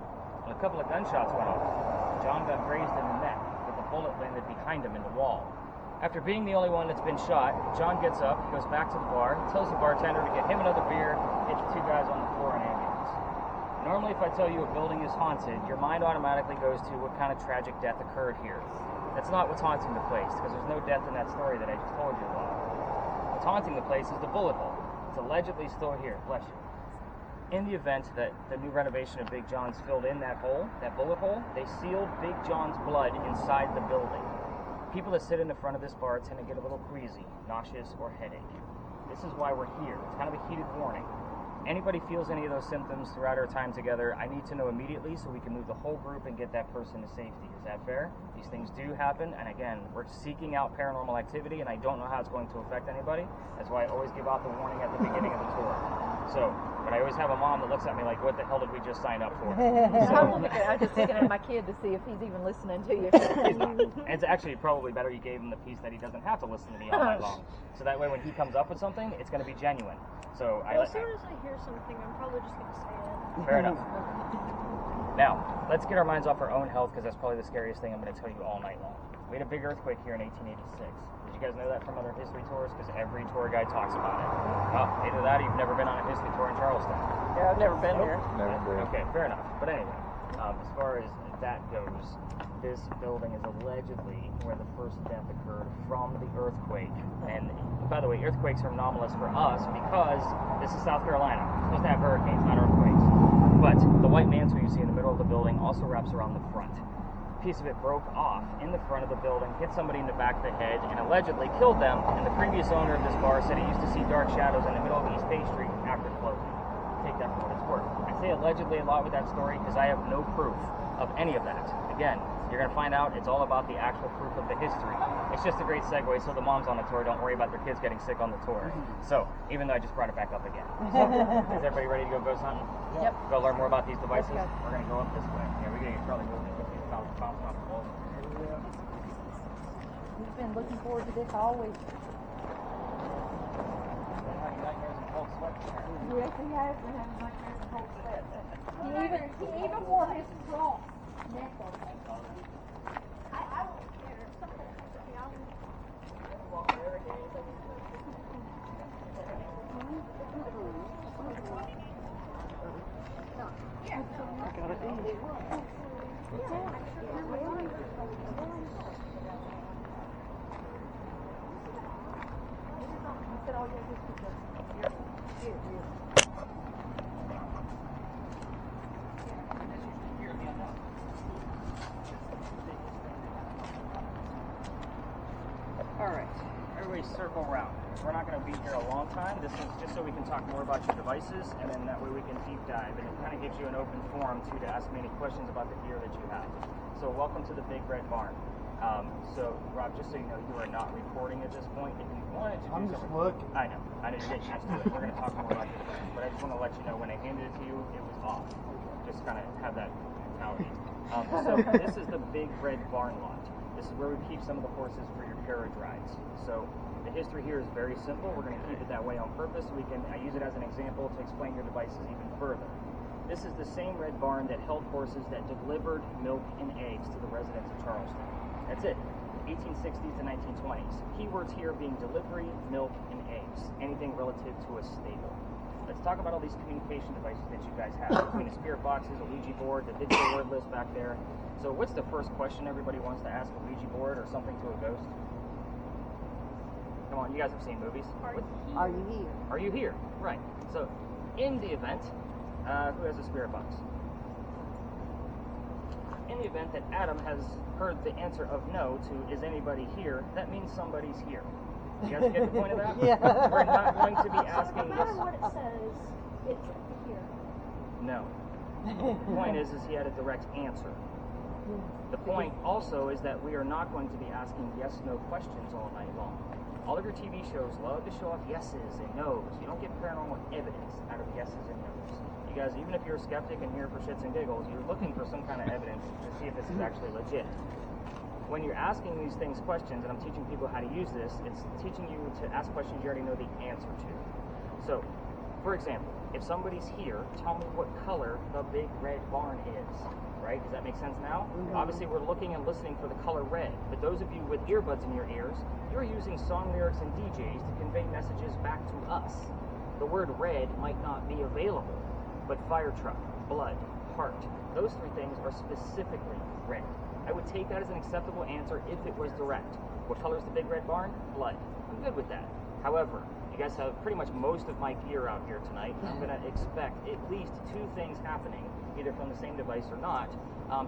And a couple of gunshots went off. John got grazed in the neck, but the bullet landed behind him in the wall. After being the only one that's been shot, John gets up, he goes back to the bar, tells the bartender to get him another beer, get the 2 guys on the floor in ambulance. Normally, if I tell you a building is haunted, your mind automatically goes to what kind of tragic death occurred here. That's not what's haunting the place, because there's no death in that story that I just told you about. What's haunting the place is the bullet hole. It's allegedly still here. Bless you. In the event that the new renovation of Big John's filled in that hole, that bullet hole, they sealed Big John's blood inside the building. People that sit in the front of this bar tend to get a little queasy, nauseous, or headache. This is why we're here. It's kind of a heated warning. Anybody feels any of those symptoms throughout our time together, I need to know immediately so we can move the whole group and get that person to safety. Is that fair? These things do happen, and again, we're seeking out paranormal activity, and I don't know how it's going to affect anybody. That's why I always give out the warning at the beginning of the tour. So, but I always have a mom that looks at me like, what the hell did we just sign up for? I'm just looking at my kid to see if he's even listening to you. He's not. It's actually probably better you gave him the piece that he doesn't have to listen to me all night long. So that way when he comes up with something, it's going to be genuine. So as soon as I hear something, I'm probably just going to say it. Fair enough. Now, let's get our minds off our own health, because that's probably the scariest thing I'm going to tell you all night long. We had a big earthquake here in 1886. Did you guys know that from other history tours? Because every tour guide talks about it. Well, either that or you've never been on a history tour in Charleston. Yeah, I've never been here. Never been. Okay, fair enough. But anyway, as far as that goes, this building is allegedly where the first death occurred from the earthquake. And by the way, earthquakes are anomalous for us because this is South Carolina. We're supposed to have hurricanes, not earthquakes. But the white mantle you see in the middle of the building also wraps around the front. A piece of it broke off in the front of the building, hit somebody in the back of the head, and allegedly killed them. And the previous owner of this bar said he used to see dark shadows in the middle of East Bay Street after closing. Take that for what it's worth. I say allegedly a lot with that story because I have no proof of any of that. Again, you're going to find out it's all about the actual proof of the history. It's just a great segue so the moms on the tour don't worry about their kids getting sick on the tour. So, even though I just brought it back up again. So, is everybody ready to go ghost hunting? Yep. Go learn more about these devices? We're going to go up this way. Yeah, we're going to probably move this with the bounce off the wall. He's been looking forward to this all week. Yes, he has been having nightmares and cold sweats. He even wore his cross necklace. I won't care. If something happens to me, I'll I gotta eat. I said, oh, yeah, this is All right, everybody circle around. We're not going to be here a long time. This is just so we can talk more about your devices, and then that way we can deep dive, and it kind of gives you an open forum too to ask me any questions about the gear that you have. So welcome to the Big Red Barn. So Rob, just so you know, you are not recording at this point. If you wanted to do I'm just something, looking. I know you're getting used to it. We're going to talk more about your devices, but I just want to let you know when I handed it to you, it was off. Just kind of have that mentality. So this is the Big Red Barn lot. This is where we keep some of the horses for your carriage rides. So the history here is very simple. We're going to keep it that way on purpose. I use it as an example to explain your devices even further. This is the same red barn that held horses that delivered milk and eggs to the residents of Charleston. That's it. 1860s to 1920s. Keywords here being delivery, milk, and eggs. Anything relative to a stable. Let's talk about all these communication devices that you guys have between the spirit boxes, a Ouija board, the digital word list back there. So what's the first question everybody wants to ask a Ouija board or something to a ghost? Come on, you guys have seen movies. Are you here? Are you here? Right. So in the event, who has a spirit box? In the event that Adam has heard the answer of no to is anybody here, that means somebody's here. You guys get the point of that? Yeah. We're not going to be asking no matter this. what it says, it's here. No. The point is he had a direct answer. The point also is that we are not going to be asking yes/no questions all night long. All of your TV shows love to show off yeses and nos. You don't get paranormal evidence out of yeses and nos. You guys, even if you're a skeptic and here for shits and giggles, you're looking for some kind of evidence to see if this is actually legit. When you're asking these things questions, and I'm teaching people how to use this, it's teaching you to ask questions you already know the answer to. So, for example, if somebody's here, tell me what color the big red barn is, right? Does that make sense now? Obviously, we're looking and listening for the color red, but those of you with earbuds in your ears, you're using song lyrics and DJs to convey messages back to us. The word red might not be available, but fire truck, blood, heart, those three things are specifically red. I would take that as an acceptable answer if it was direct. What color is the big red barn? Blood. I'm good with that. However, you guys have pretty much most of my gear out here tonight. I'm going to expect at least two things happening, either from the same device or not,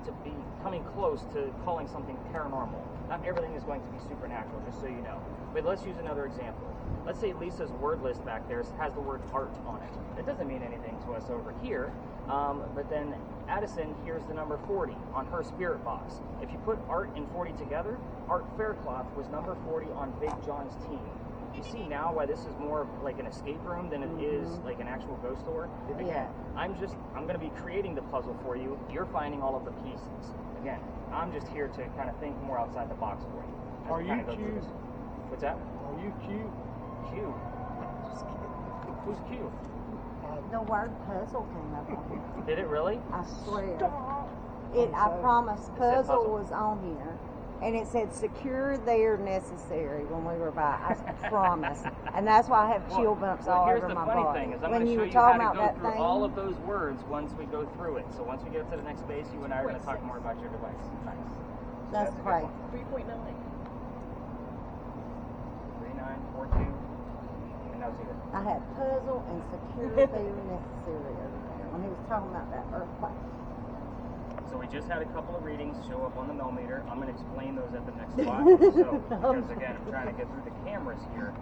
to be coming close to calling something paranormal. Not everything is going to be supernatural, just so you know. But let's use another example. Let's say Lisa's word list back there has the word art on it. That doesn't mean anything to us over here, but then Addison hears the number 40 on her spirit box. If you put art and 40 together, Art Faircloth was number 40 on Big John's team. You see now why this is more like an escape room than it is like an actual ghost store? Again, I'm going to be creating the puzzle for you. You're finding all of the pieces. Again, I'm just here to kind of think more outside the box for you. Are you Q? What's that? Are you Q? Q? Who's Q? The word puzzle came up on here. Did it really? I swear. I promise puzzle was on here. And it said secure there necessary when we were by. I promise. And that's why I have chill bumps all over my body. Here's the funny thing is I'm going to show you how to go through all of those words once we go through it. So once we get to the next space, you and I are going to talk more about your device. Nice. That's great. 3.9. 3942. And now 0. I had puzzle and secure there necessary over there when he was talking about that earthquake. So we just had a couple of readings show up on the millimeter. I'm going to explain those at the next spot. So, because again, I'm trying to get through the cameras here.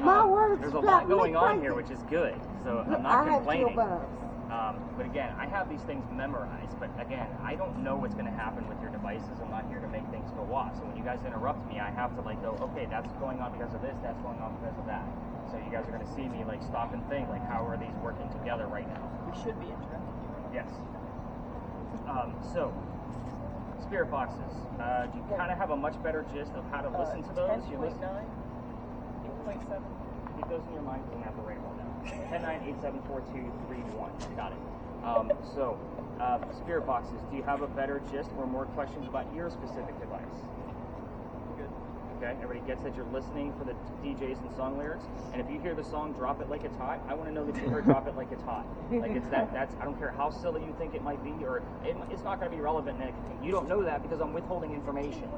My words. There's a lot going on here, which is good. So I'm not complaining. I have chill but again, I have these things memorized. But again, I don't know what's going to happen with your devices. I'm not here to make things go off. So when you guys interrupt me, I have to like go, okay, that's going on because of this. That's going on because of that. So you guys are going to see me like stop and think, like how are these working together right now? We should be interrupting. Yes. So, spirit boxes. Do you kind of have a much better gist of how to listen to those? 10.9, 8.7. Keep those in your mind because I'm going to have to write them all down. 10, 9, 8, 7, 4, 2, 3, 1. Got it. Spirit boxes. Do you have a better gist or more questions about your specific device? Good. Okay, everybody gets that you're listening for the DJs and song lyrics, and if you hear the song "Drop It Like It's Hot," I want to know that you heard "Drop It Like It's Hot." Like it's that's I don't care how silly you think it might be, or it's not going to be relevant, Nick. You don't know that because I'm withholding information.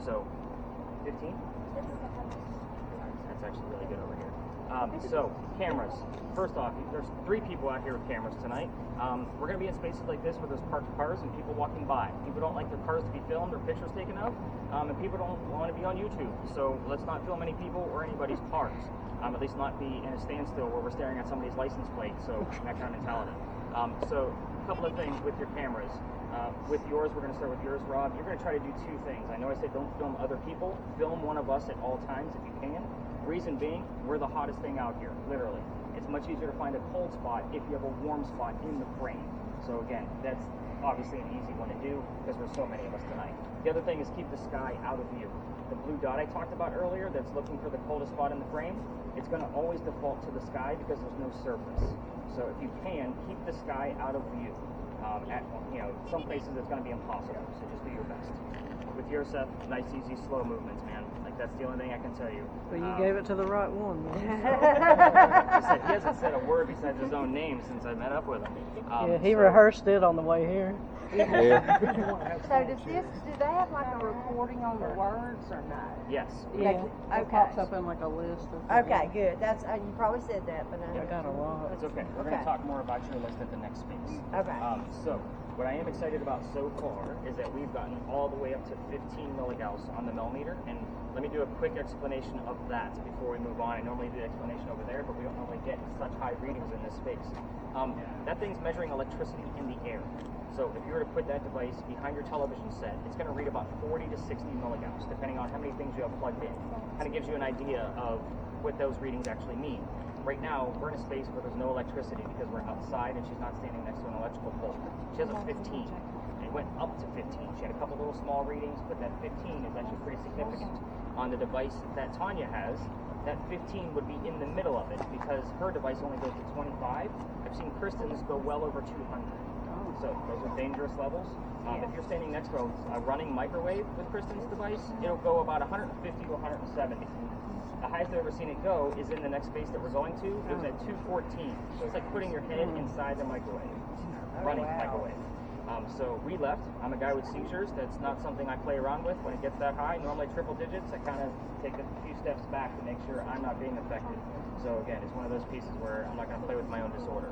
So, 15. That's actually really good over here. So, cameras. First off, there's 3 people out here with cameras tonight. We're going to be in spaces like this where there's parked cars and people walking by. People don't like their cars to be filmed or pictures taken of, and people don't want to be on YouTube. So let's not film any people or anybody's cars. At least not be in a standstill where we're staring at somebody's license plate. So that kind of mentality. So a couple of things with your cameras. With yours, we're going to start with yours, Rob. You're going to try to do 2 things. I know I said don't film other people. Film one of us at all times if you can. Reason being, we're the hottest thing out here, literally. It's much easier to find a cold spot if you have a warm spot in the frame. So again, that's obviously an easy one to do because there's so many of us tonight. The other thing is keep the sky out of view. The blue dot I talked about earlier that's looking for the coldest spot in the frame, it's going to always default to the sky because there's no surface. So if you can, keep the sky out of view. At some places it's going to be impossible, so just do your best. With your Seth, nice, easy, slow movements, man. Like that's the only thing I can tell you. Well, you gave it to the right one. He hasn't said a word besides his own name since I met up with him. He rehearsed it on the way here. Yeah. So do they have like a recording on the words or not? Yes. Yeah. Okay. It pops up in like a list. Okay, good. That's you probably said that, but I got a lot. It's okay. We're going to talk more about your list at the next space. Okay. So, What I am excited about so far is that we've gotten all the way up to 15 milligauss on the millimeter, and let me do a quick explanation of that before we move on. I normally do the explanation over there, but we don't normally get such high readings in this space. That thing's measuring electricity in the air. So if you were to put that device behind your television set, it's going to read about 40 to 60 milligauss, depending on how many things you have plugged in. Kind of gives you an idea of what those readings actually mean. Right now, we're in a space where there's no electricity because we're outside and she's not standing next to an electrical pole. She has a 15. It went up to 15. She had a couple little small readings, but that 15 is actually pretty significant. On the device that Tonya has, that 15 would be in the middle of it because her device only goes to 25. I've seen Kristen's go well over 200. So those are dangerous levels. If you're standing next to a running microwave with Kristen's device, it'll go about 150 to 170. The highest I've ever seen it go is in the next space that we're going to. It was at 214. So it's like putting your head inside the microwave, running microwave. So we left. I'm a guy with seizures. That's not something I play around with when it gets that high. Normally triple digits, I kind of take a few steps back to make sure I'm not being affected. So again, it's one of those pieces where I'm not going to play with my own disorder.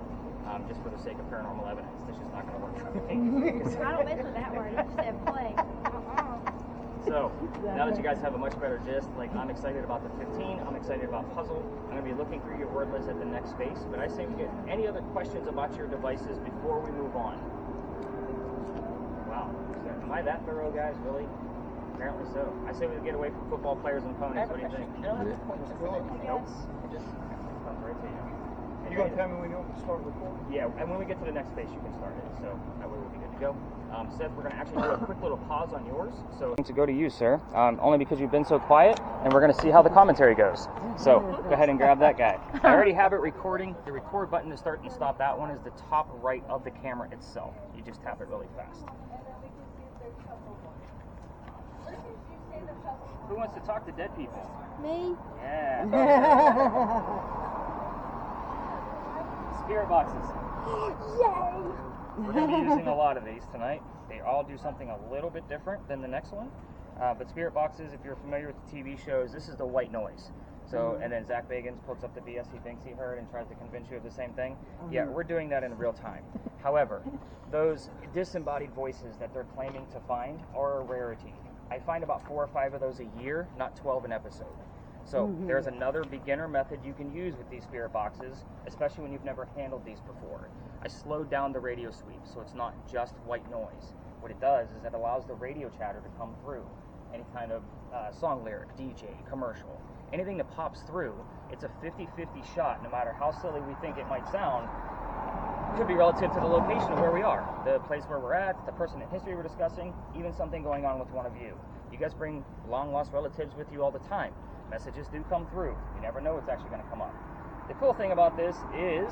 Just for the sake of paranormal evidence. That's just not going to work for me. I don't mess with that word. I just said play. So, now that you guys have a much better gist, like I'm excited about the 15, I'm excited about puzzle. I'm going to be looking through your word list at the next space, but I say we get any other questions about your devices before we move on. Wow. Am I that thorough, guys? Really? Apparently so. I say we get away from football players and ponies. What do you think? Nope. It just comes right to you. You're going to tell me when you want to start recording? Yeah, and when we get to the next space, you can start it. So that way we'll be good to go. Seth, we're going to actually do a quick little pause on yours. So to go to you, sir, only because you've been so quiet, and we're going to see how the commentary goes. So go ahead and grab that guy. I already have it recording. The record button to start and stop that one is the top right of the camera itself. You just tap it really fast. Who wants to talk to dead people? Me? Yeah. Spirit boxes. Yay! We're going to be using a lot of these tonight. They all do something a little bit different than the next one. But spirit boxes, if you're familiar with the TV shows, this is the white noise. So, and then Zach Bagans puts up the BS he thinks he heard and tries to convince you of the same thing. Yeah, we're doing that in real time. However, those disembodied voices that they're claiming to find are a rarity. I find about 4 or 5 of those a year, not 12 an episode. So there's another beginner method you can use with these spirit boxes, especially when you've never handled these before. I slowed down the radio sweep, so it's not just white noise. What it does is it allows the radio chatter to come through. Any kind of song lyric, DJ, commercial, anything that pops through, it's a 50-50 shot, no matter how silly we think it might sound. Could be relative to the location of where we are, the place where we're at, the person in history we're discussing, even something going on with one of you. You guys bring long-lost relatives with you all the time. Messages do come through. You never know what's actually going to come up. The cool thing about this is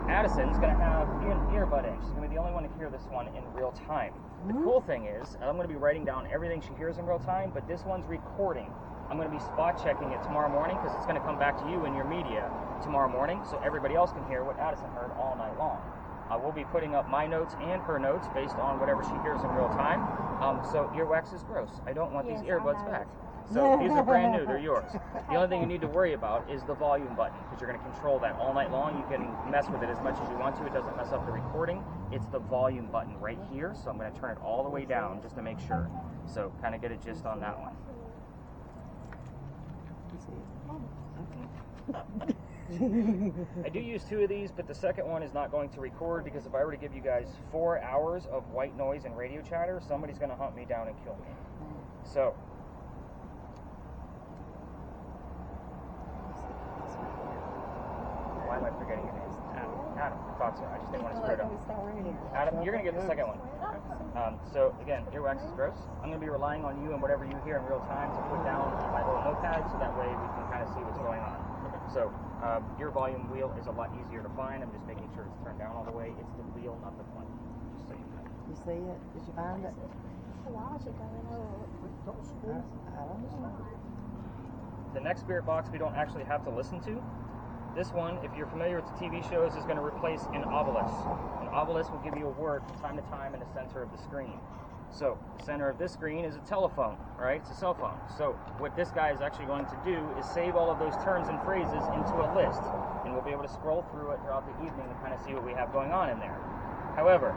Addison's going to have an earbud in. She's going to be the only one to hear this one in real time. The cool thing is, I'm going to be writing down everything she hears in real time, but this one's recording. I'm going to be spot checking it tomorrow morning because it's going to come back to you in your media tomorrow morning so everybody else can hear what Addison heard all night long. We'll be putting up my notes and her notes based on whatever she hears in real time. So earwax is gross. I don't want these earbuds back. So these are brand new, they're yours. The only thing you need to worry about is the volume button because you're going to control that all night long. You can mess with it as much as you want to. It doesn't mess up the recording. It's the volume button right here. So I'm going to turn it all the way down just to make sure. So kind of get a gist on that one. I do use 2 of these, but the second one is not going to record because if I were to give you guys 4 hours of white noise and radio chatter, somebody's going to hunt me down and kill me. So why am I forgetting your name? Adam. I thought so. I just didn't want to screw it up. Adam, you're going to get the second one. So again, earwax is gross. I'm going to be relying on you and whatever you hear in real time to put down on my little notepad so that way we can kind of see what's going on. So your volume wheel is a lot easier to find. I'm just making sure it's turned down all the way. It's the wheel, not the button. Just so you know. You see it? Did you find it? Why is it going over? I don't know. The next spirit box we don't actually have to listen to. This one, if you're familiar with the TV shows, is going to replace an obelisk. An obelisk will give you a word from time to time in the center of the screen. So the center of this screen is a telephone, right? It's a cell phone. So what this guy is actually going to do is save all of those terms and phrases into a list. And we'll be able to scroll through it throughout the evening to kind of see what we have going on in there. However,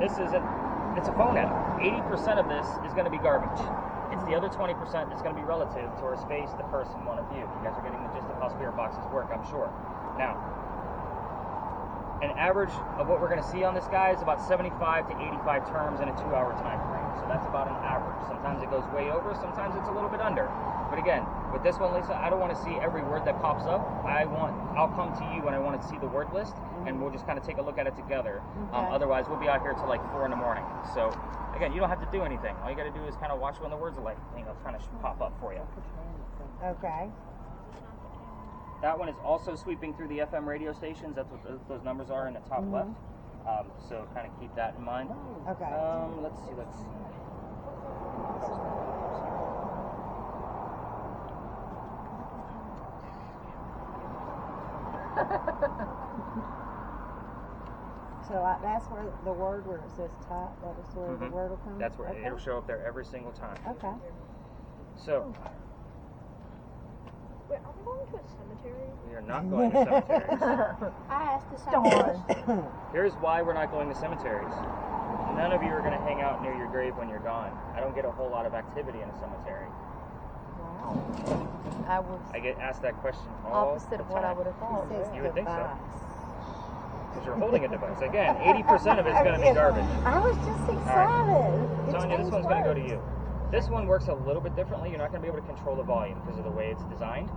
it's a phone app. 80% of this is going to be garbage. It's the other 20% that's going to be relative to our space, the person, one of you. You guys are getting the gist of how spirit boxes work, I'm sure. Now, an average of what we're going to see on this guy is about 75 to 85 terms in a 2-hour time frame. So that's about an average. Sometimes it goes way over, sometimes it's a little bit under. But again, with this one, Lisa, I don't want to see every word that pops up. I'll come to you when I want to see the word list, and we'll just kind of take a look at it together. Otherwise, we'll be out here till like 4 in the morning. So again, you don't have to do anything. All you got to do is kind of watch when the words are like, kind of pop up for you. Okay. That one is also sweeping through the FM radio stations. That's what those numbers are in the top left. So kind of keep that in mind. Okay. Let's see. So that's where the word where it says type, that is where the word will come? That's where it'll show up there every single time. Okay. So Wait, are we going to a cemetery? we are not going to cemeteries. I asked the same question. Here's why we're not going to cemeteries. None of you are going to hang out near your grave when you're gone. I don't get a whole lot of activity in a cemetery. Wow. I get asked that question all Opposite the of what I time. would have thought. You would think so. Because you're holding a device. Again, 80% of it's going to be garbage. I was just excited. Right. Tonya, this one's going to go to you. This one works a little bit differently. You're not going to be able to control the volume because of the way it's designed.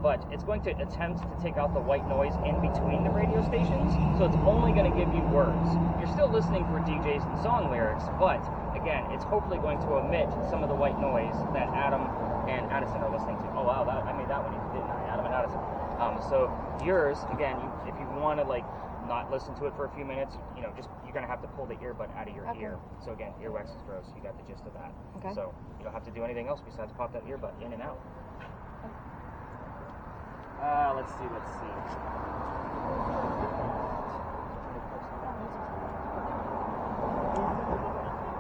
But it's going to attempt to take out the white noise in between the radio stations. So it's only going to give you words. You're still listening for DJs and song lyrics, but again, it's hopefully going to omit some of the white noise that Adam and Addison are listening to. Oh wow, I made that one, didn't I? Adam and Addison. So yours, again, if you want to not listen to it for a few minutes, you're going to have to pull the earbud out of your ear. So again, earwax is gross. You got the gist of that. Okay. So you don't have to do anything else besides pop that earbud in and out. Let's see.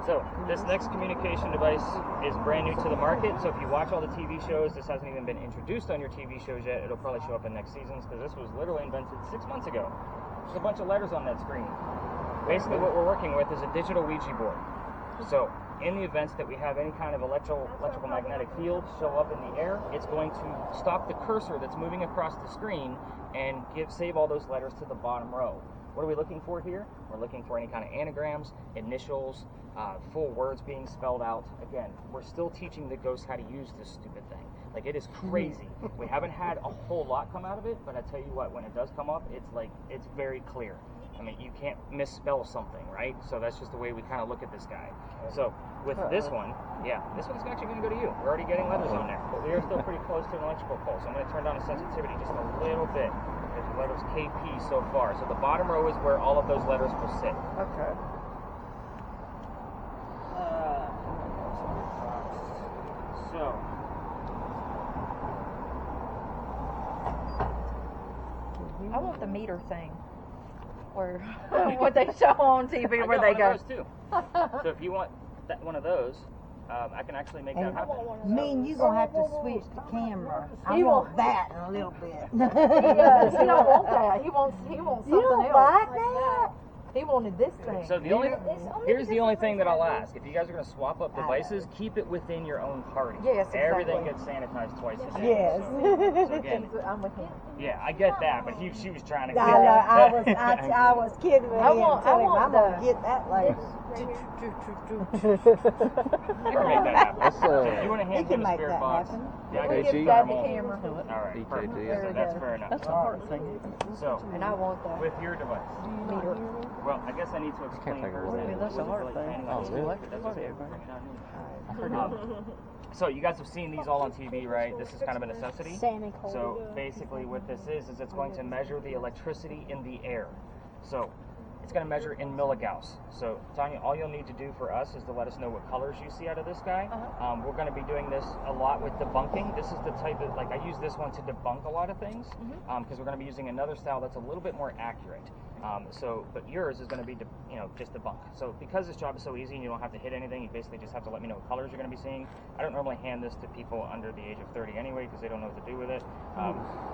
So this next communication device is brand new to the market. So if you watch all the TV shows, this hasn't even been introduced on your TV shows yet. It'll probably show up in next seasons because this was literally invented 6 months ago. There's a bunch of letters on that screen. Basically what we're working with is a digital Ouija board. So in the events that we have any kind of electrical magnetic field show up in the air, it's going to stop the cursor that's moving across the screen and save all those letters to the bottom row. What are we looking for here? We're looking for any kind of anagrams, initials, full words being spelled out. Again, we're still teaching the ghosts how to use this stupid thing. Like, it is crazy. We haven't had a whole lot come out of it, but I tell you what, when it does come up, it's very clear. I mean, you can't misspell something, right? So that's just the way we kind of look at this guy. So with this one, this one's actually going to go to you. We're already getting letters on there, but we are still pretty close to an electrical pulse. I'm going to turn down the sensitivity just a little bit. There's the letters KP so far. So the bottom row is where all of those letters will sit. Okay. I want the meter thing. Or what they show on TV where they go. Those too. So if you want one of those, I can actually make that happen. Me and you gonna have to switch the camera. I want that in a little bit. He does. He don't want that. He wants something else. You don't like that? He wanted this thing. So here's the only thing that I'll ask. If you guys are going to swap up devices, keep it within your own party. Yes, exactly. Everything gets sanitized twice a day. Yes. So again, I'm with him. yeah, I get that, but she was trying to. I was kidding with him. I want I'm gonna get that later. Never make that happen. So if you want to He hand can him a make spirit that box, happen. yeah, I We can give see that them the all. camera. All right, perfect. EKG. That's fair enough. That's the hard thing. So And I want that. with your device, Meter. well, I guess I need to explain take a hers. look. then. Yeah, that's the Wasn't hard really thing. planning Oh, on really? it, but that's Okay. okay. Bring it down here. So you guys have seen these all on TV, right? This is kind of a necessity. So basically what this is it's going to measure the electricity in the air. So it's going to measure in milligauss. So Tonya, all you'll need to do for us is to let us know what colors you see out of this guy. We're going to be doing this a lot with debunking. This is the type of, I use this one to debunk a lot of things because we're going to be using another style that's a little bit more accurate. But yours is going to be, just debunk. So because this job is so easy and you don't have to hit anything, you basically just have to let me know what colors you're going to be seeing. I don't normally hand this to people under the age of 30 anyway because they don't know what to do with it.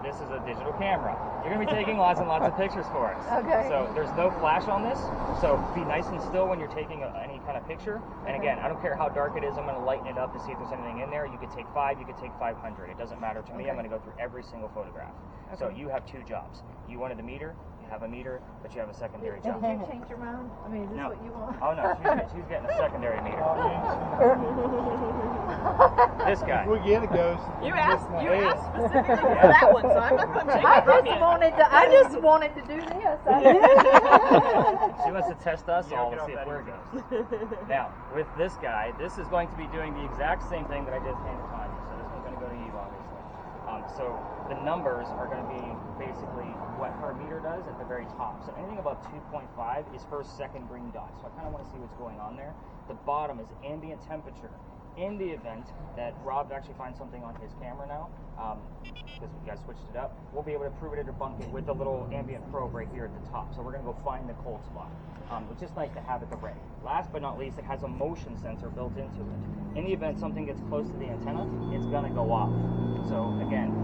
This is a digital camera. You're going to be taking lots and lots of pictures for us. Okay. So there's no flash on this. So be nice and still when you're taking any kind of picture. And again, I don't care how dark it is. I'm going to lighten it up to see if there's anything in there. You could take 5, you could take 500. It doesn't matter to me. I'm going to go through every single photograph. Okay. So you have 2 jobs. You wanted a meter. You have a meter, but you have a secondary job. Did you change your mind? I mean, is this No. what you want? Oh no, she's getting a secondary meter. This guy. We get it, goes. You asked specifically for that one, so I'm not going to take it from you. I just wanted to do this. She wants to test us all to see if we're ghosts. Now, with this guy, this is going to be doing the exact same thing that I just handed Tonya. So this one's going to go to you, obviously. So the numbers are going to be basically what her meter does at the very top. So anything above 2.5 is her second green dot. So I kind of want to see what's going on there. The bottom is ambient temperature. In the event that Rob actually finds something on his camera now, because you guys switched it up, we'll be able to prove it or debunk it with the little ambient probe right here at the top. So we're going to go find the cold spot, which is nice to have at the ready. Last but not least, it has a motion sensor built into it. In the event something gets close to the antenna, it's going to go off. So again,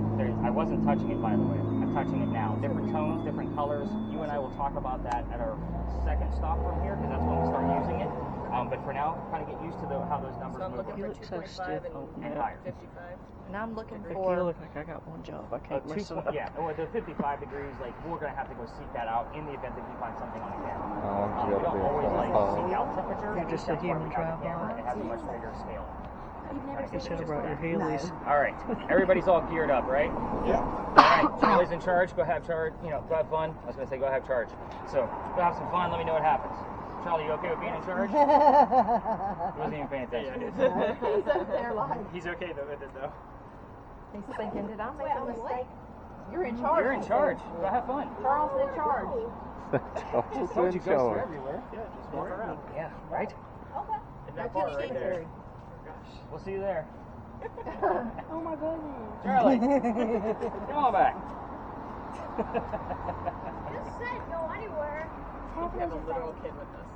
I wasn't touching it, by the way. I'm touching it now. Different tones, different colors. You and I will talk about that at our second stop from here, because that's when we start using it. But for now, kind of get used to how those numbers So I'm move. looking You for look so 2.5 stiff and, on and that. higher. 55. And I'm looking You for. look like I got one job. I can't mess up. Or the 55 degrees, like we're going to have to go seek that out in the event that you find something on the camera. Oh, We don't always like seek out temperature. You're just a That's why human we have the drive-by. camera. It has a much bigger scale. You should have brought your heelys. All right, everybody's all geared up, right? Yeah. All right, Charlie's in charge. Go have charge. Go have fun. I was going to say go have charge. So go have some fun. Let me know what happens. Charlie, you okay with being in charge? He wasn't even paying attention. He's up there like. He's okay with it though. He's thinking, did I make Wait, a I'm mistake? You're in charge. You're in charge. Go have fun. Charles in charge. Charles Told is you in ghosts are charge. Yeah, everywhere. just walk around. Yeah, right? Okay. And that bar right there. Gosh. We'll see you there. Oh my goodness. Charlie, come on back. Just said go anywhere. We have a literal kid with us.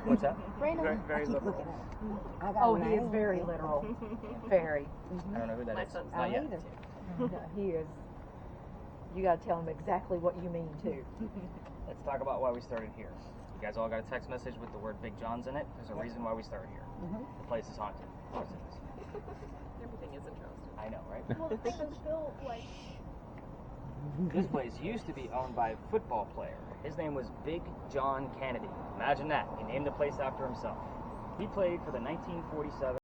What's that? Very, very little. Oh, he is very literal. Very. I don't know who that My is. son's Not not yet. No, he is. You got to tell him exactly what you mean too. Let's talk about why we started here. You guys all got a text message with the word Big John's in it. There's a reason why we started here. The place is haunted. Of course it is. Everything is in Charleston. I know, right? Well, the thing is built like. This place used to be owned by a football player. His name was Big John Kennedy. Imagine that. He named the place after himself. He played for the 1947